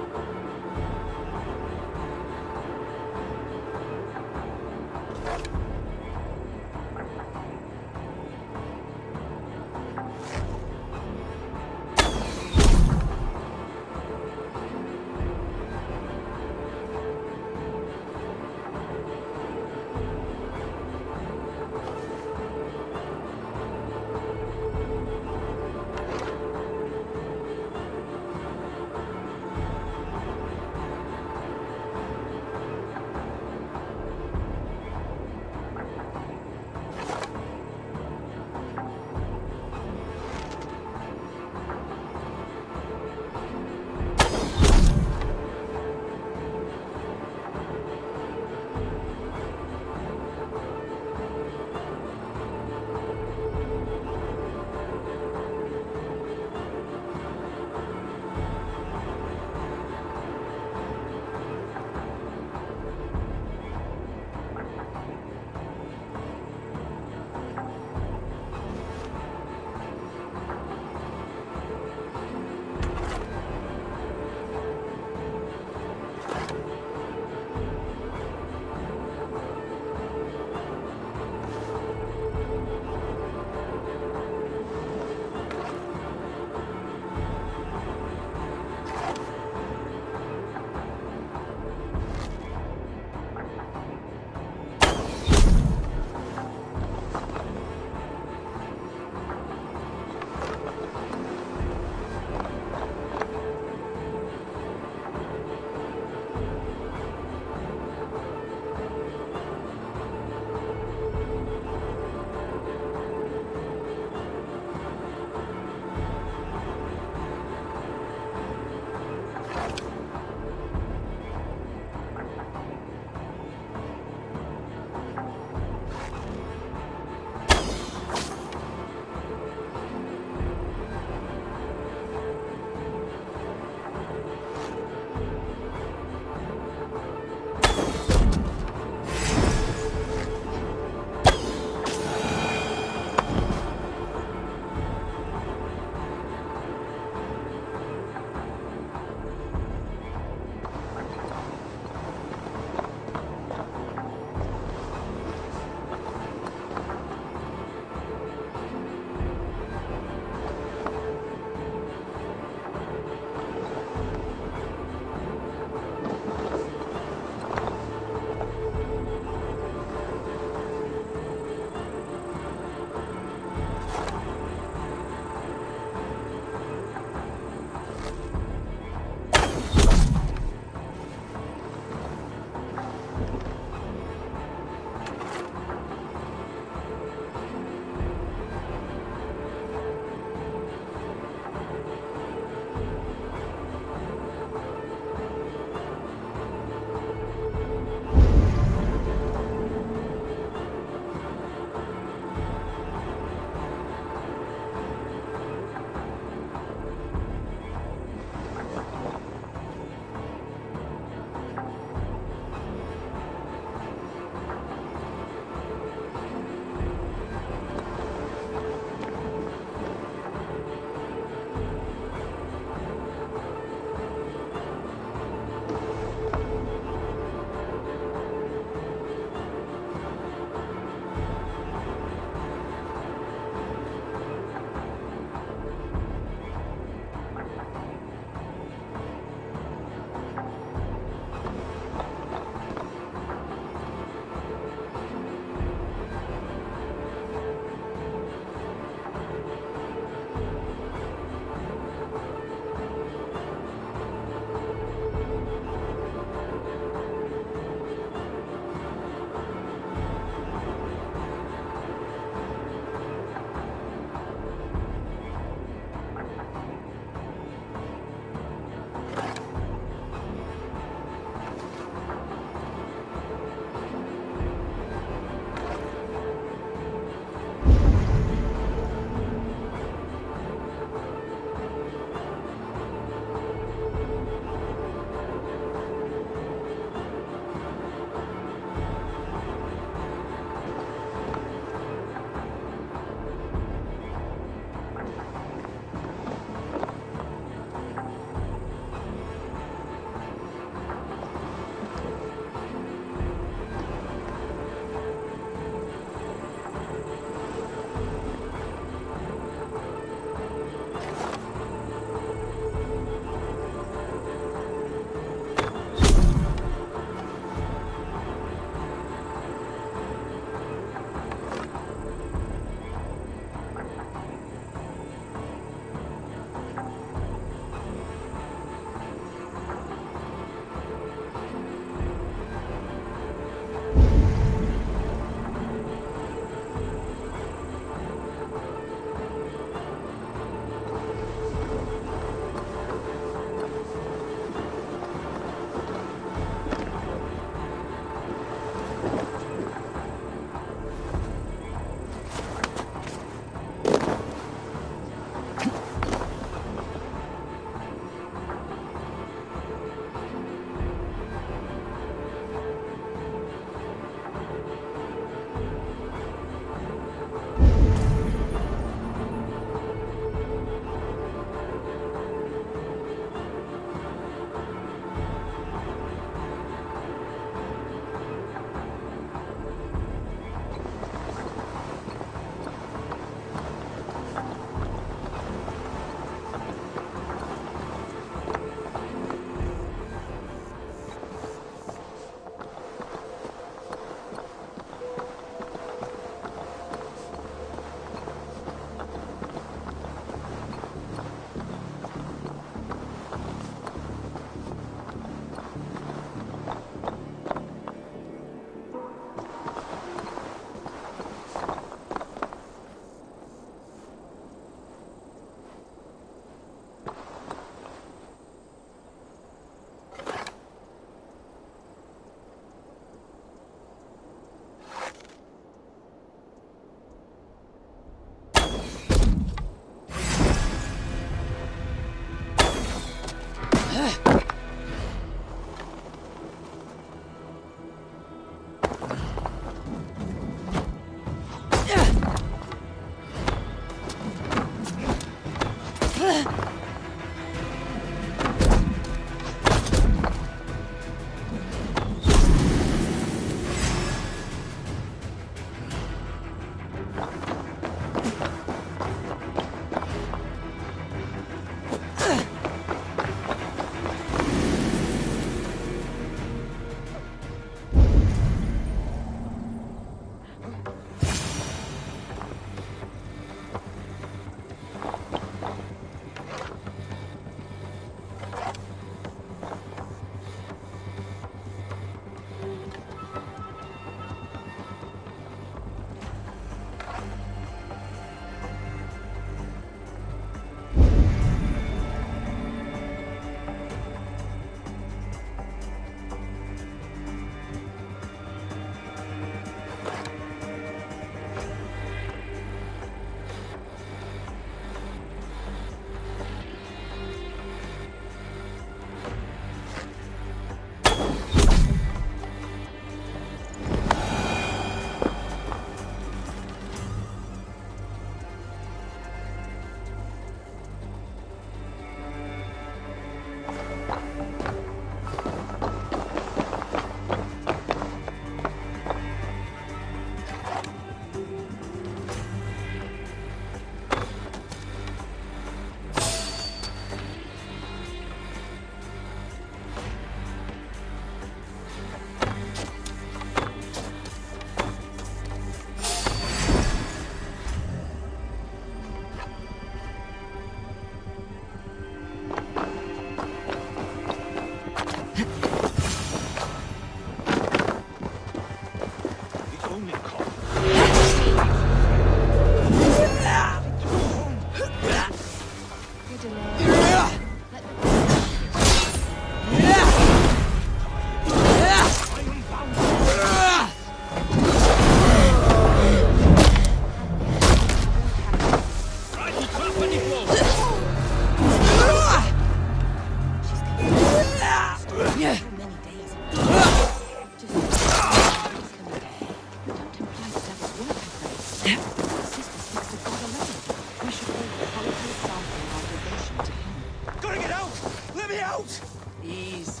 Gotta get out! Let me out! Ease.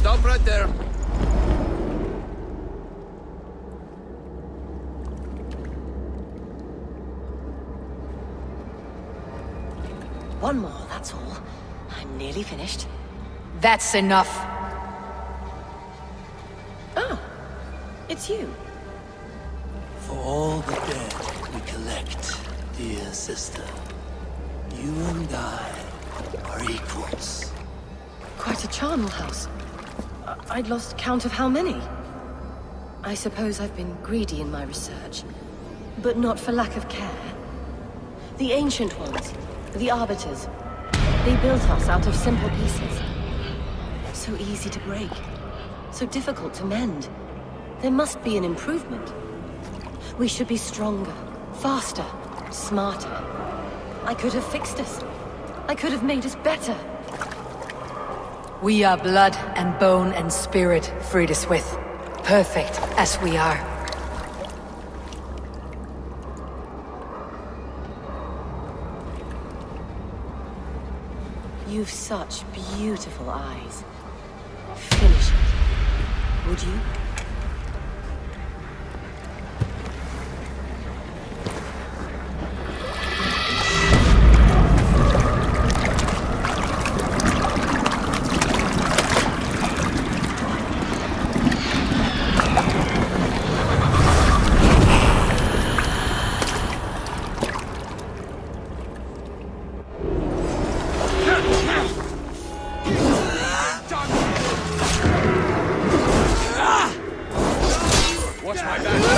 Stop right there. One more, that's all. I'm nearly finished. That's enough. Oh, it's you. For all the dead we collect, dear sister, you and I are equals. Quite a charnel house. I'd lost count of how many. I suppose I've been greedy in my research, but not for lack of care. The ancient ones, the arbiters, they built us out of simple pieces. So easy to break, so difficult to mend. There must be an improvement. We should be stronger, faster, smarter. I could have fixed us. I could have made us better. We are blood and bone and spirit, Frideswith. Perfect as we are. You've such beautiful eyes. Finish it, would you? Watch my back.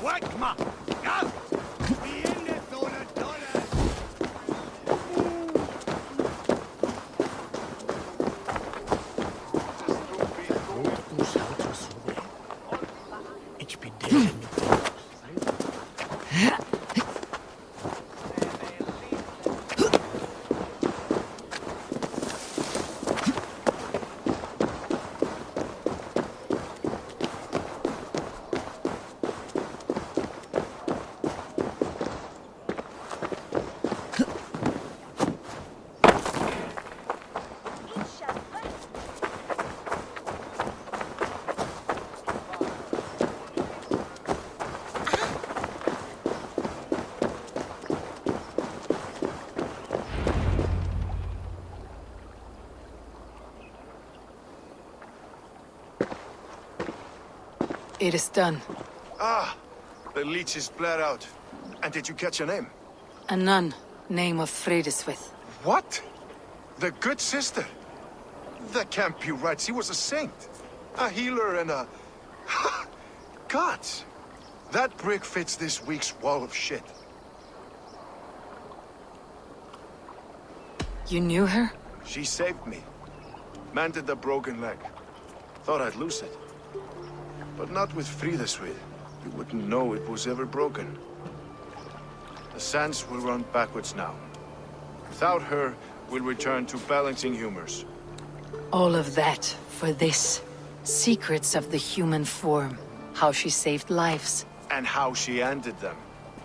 Wagma! Go! Ich bin der mit It is done. Ah, the leech is bled out. And did you catch her name? A nun, name of Frideswith. What? The good sister? That can't be right. She was a saint. A healer and a... Gods! That brick fits this week's wall of shit. You knew her? She saved me. Mended the broken leg. Thought I'd lose it. But not with Frideswith. You wouldn't know it was ever broken. The sands will run backwards now. Without her, we'll return to balancing humors. All of that for this. Secrets of the human form. How she saved lives. And how she ended them.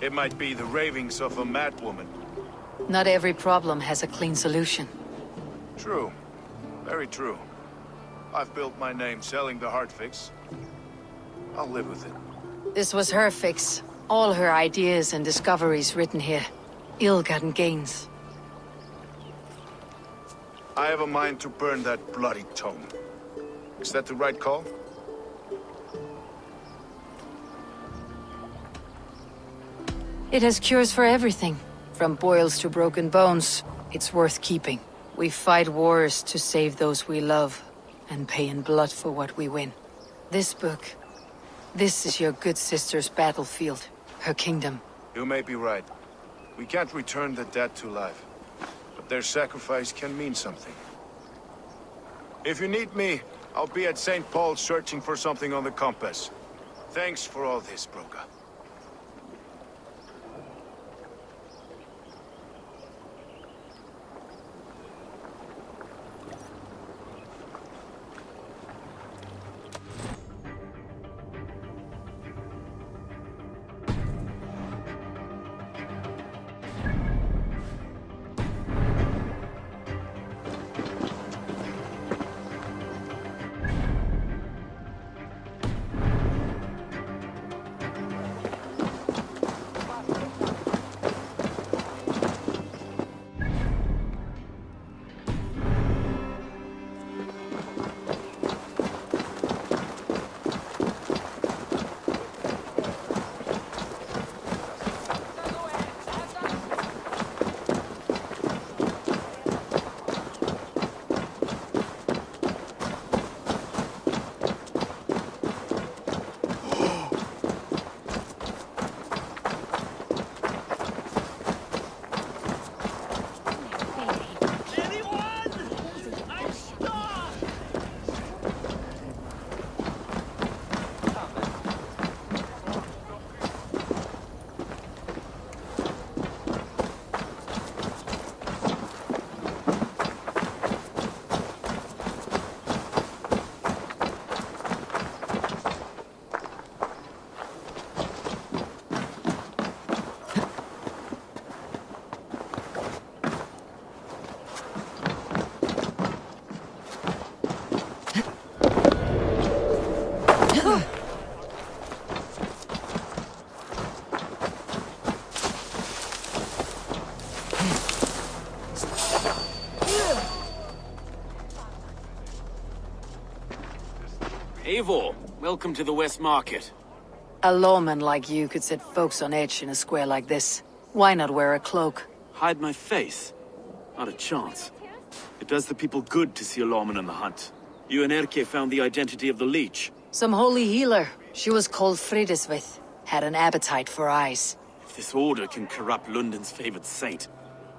It might be the ravings of a madwoman. Not every problem has a clean solution. True. Very true. I've built my name selling the heart fix. I'll live with it. This was her fix. All her ideas and discoveries written here. Ill-gotten gains. I have a mind to burn that bloody tome. Is that the right call? It has cures for everything. From boils to broken bones. It's worth keeping. We fight wars to save those we love, and pay in blood for what we win. This book. This is your good sister's battlefield. Her kingdom. You may be right. We can't return the dead to life. But their sacrifice can mean something. If you need me, I'll be at St. Paul's searching for something on the compass. Thanks for all this, Broga. Eivor, welcome to the West Market. A lawman like you could set folks on edge in a square like this. Why not wear a cloak? Hide my face? Not a chance. It does the people good to see a lawman on the hunt. You and Erke found the identity of the leech. Some holy healer. She was called Fridesvith. Had an appetite for eyes. If this order can corrupt London's favored saint,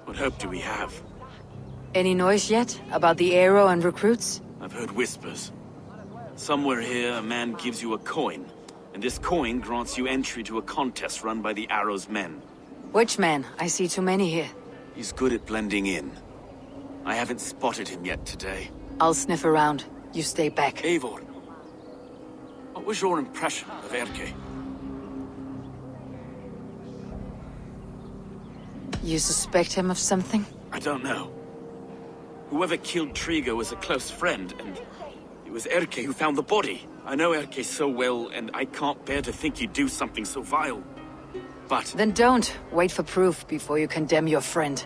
what hope do we have? Any noise yet about the arrow and recruits? I've heard whispers. Somewhere here, a man gives you a coin, and this coin grants you entry to a contest run by the Arrow's men. Which man? I see too many here. He's good at blending in. I haven't spotted him yet today. I'll sniff around. You stay back. Eivor, what was your impression of Erke? You suspect him of something? I don't know. Whoever killed Trigo was a close friend, and it was Erke who found the body. I know Erke so well, and I can't bear to think he'd do something so vile. But... Then don't. Wait for proof before you condemn your friend.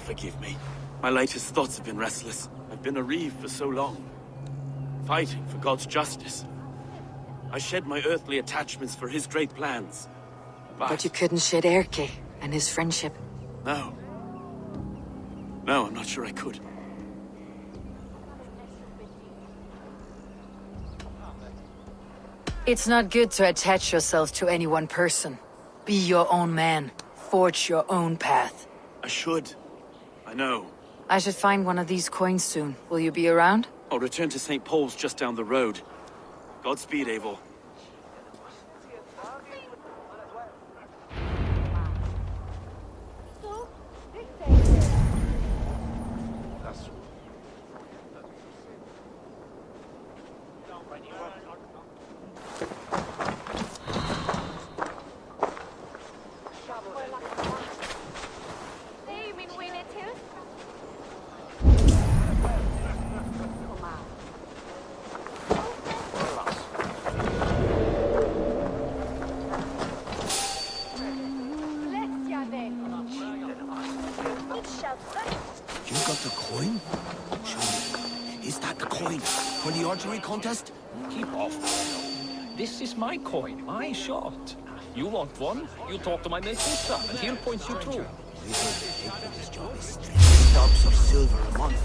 Forgive me. My latest thoughts have been restless. I've been a reeve for so long. Fighting for God's justice. I shed my earthly attachments for his great plans. But you couldn't shed Erke and his friendship. No. No, I'm not sure I could. It's not good to attach yourself to any one person. Be your own man. Forge your own path. I should. I know. I should find one of these coins soon. Will you be around? I'll return to St. Paul's just down the road. Godspeed, Eivor. You got the coin? Show me. Is that the coin for the archery contest? Keep off, Bruno. This is my coin, my shot. You want one? You talk to my Mephisto, and he'll point you through. This job is 3 stubs of silver a month.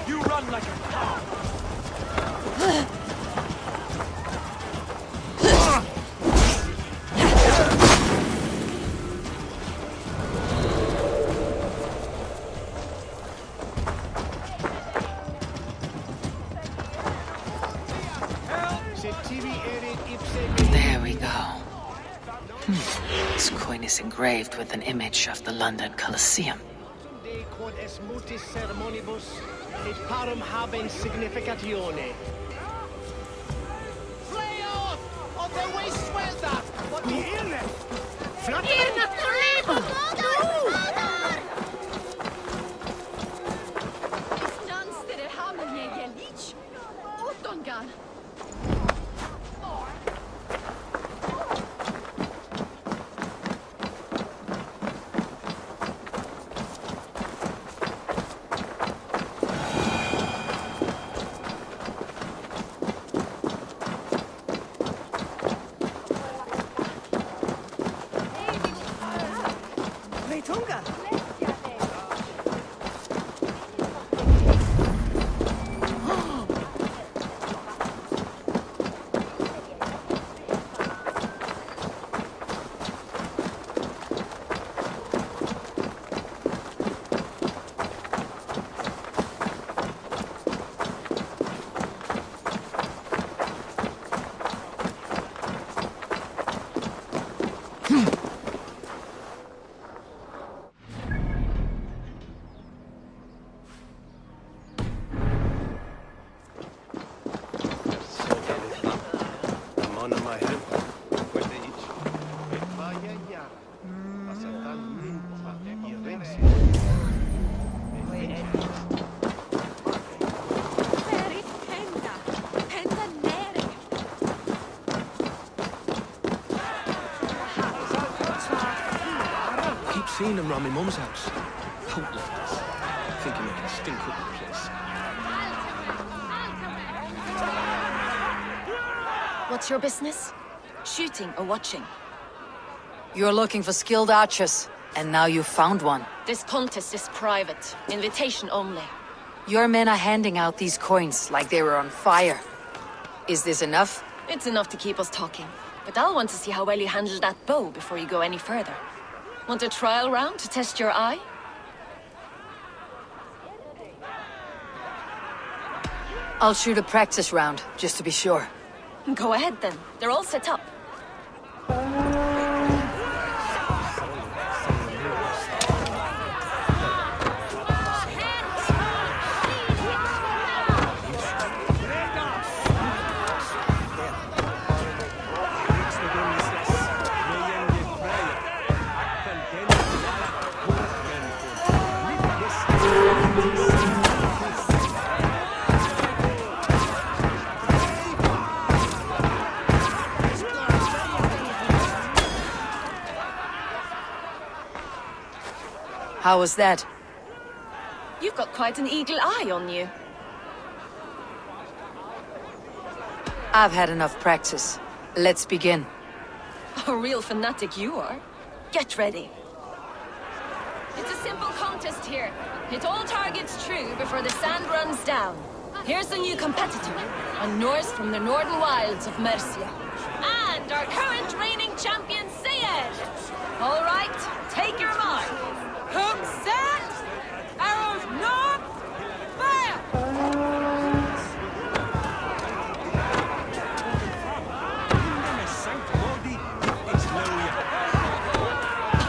You run like a cow. There we go. This coin is engraved with an image of the London Colosseum. Quod est mutis ceremonibus, et parum habens significatione. Fleos! On the way suelta! What the illness? Irna Torrebo! Stanster hamn jegelich. Utongan. Seen them round my mum's house. Outlanders. Thinking they can stink up the place. What's your business? Shooting or watching? You're looking for skilled archers, and now you found one. This contest is private. Invitation only. Your men are handing out these coins like they were on fire. Is this enough? It's enough to keep us talking. But I'll want to see how well you handle that bow before you go any further. Want a trial round to test your eye? I'll shoot a practice round, just to be sure. Go ahead then. They're all set up. How was that? You've got quite an eagle eye on you. I've had enough practice. Let's begin. A real fanatic you are. Get ready. It's a simple contest here. Hit all targets true before the sand runs down. Here's a new competitor, a Norse from the northern wilds of Mercia. And our current reigning champion, Sayed! All right, take your mark. Hook set! Arrows north! Fire!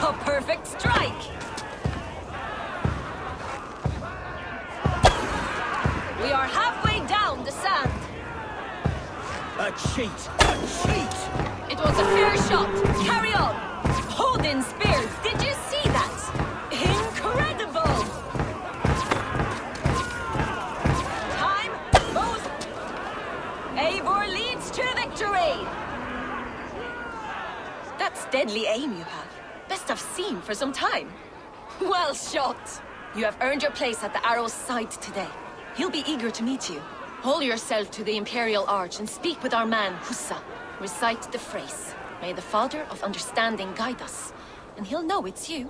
A perfect strike! We are halfway down the sand. A cheat! A cheat! It was a fair shot. Carry on. Odin spears. Did you see that? Incredible! Time goes. Eivor leads to victory. That's deadly aim you have. Best I've seen for some time. Well shot. You have earned your place at the arrow's side today. He'll be eager to meet you. Hold yourself to the Imperial Arch and speak with our man, Hussa. Recite the phrase. May the Father of Understanding guide us. And he'll know it's you.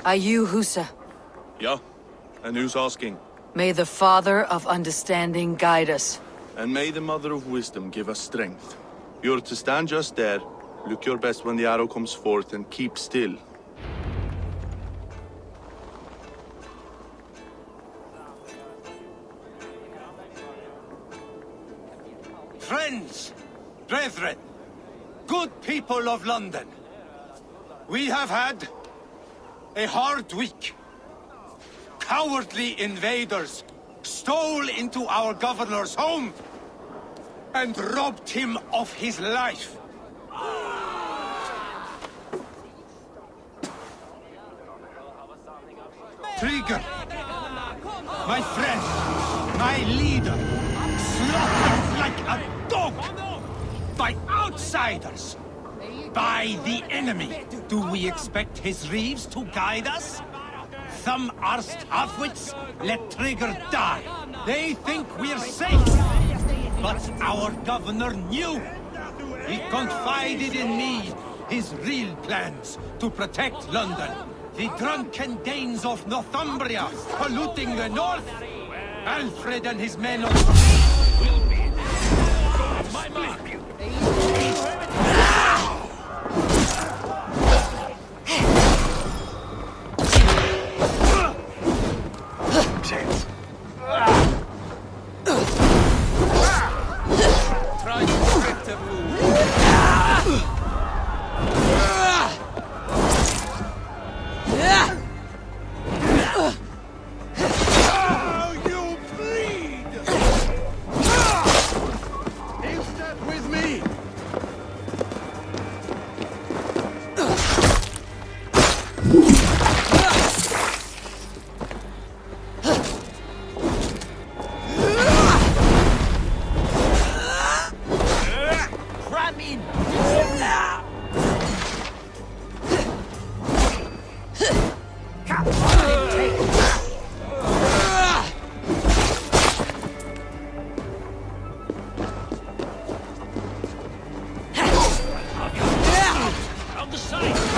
Are you Husa? Yeah, and who's asking? May the Father of Understanding guide us. And may the Mother of Wisdom give us strength. You're to stand just there, look your best when the arrow comes forth, and keep still. Friends, brethren, good people of London, we have had a hard week. Cowardly invaders stole into our governor's home and robbed him of his life. Trigger, my friend, my leader, slaughtered like a dog by outsiders, by the enemy. Do we expect his reeves to guide us? Some arsed halfwits let Trigger die. They think we're safe. But our governor knew. He confided in me his real plans to protect London. The drunken Danes of Northumbria polluting the north. Alfred and his men on will be my mark. Try to protect a move. You bleed! on the side!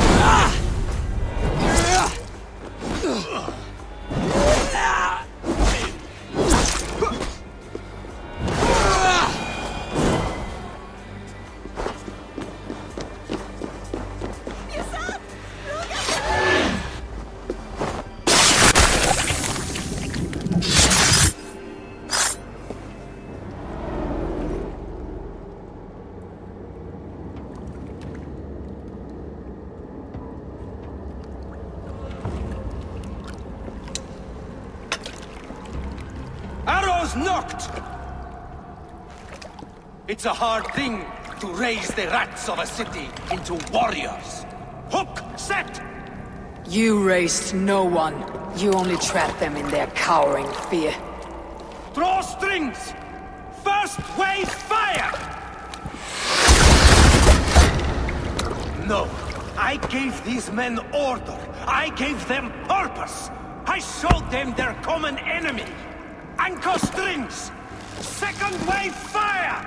Arrows knocked! It's a hard thing to raise the rats of a city into warriors. Hook set! You raised no one. You only trapped them in their cowering fear. Draw strings! First wave fire! No, I gave these men order. I gave them purpose. I showed them their common enemy. Anchor strings! Second wave fire!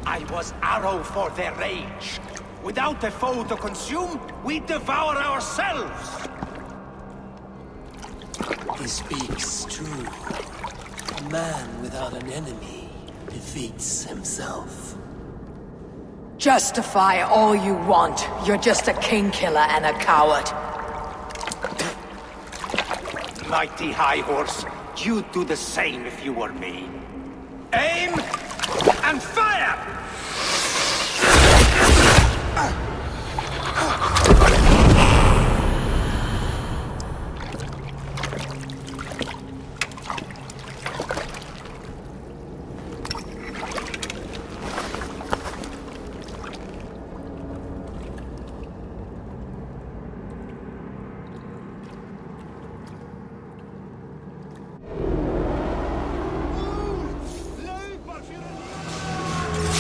I was arrow for their rage. Without a foe to consume, we devour ourselves! He speaks true. A man without an enemy defeats himself. Justify all you want. You're just a king killer and a coward. Mighty High Horse, you'd do the same if you were me. Aim and fire!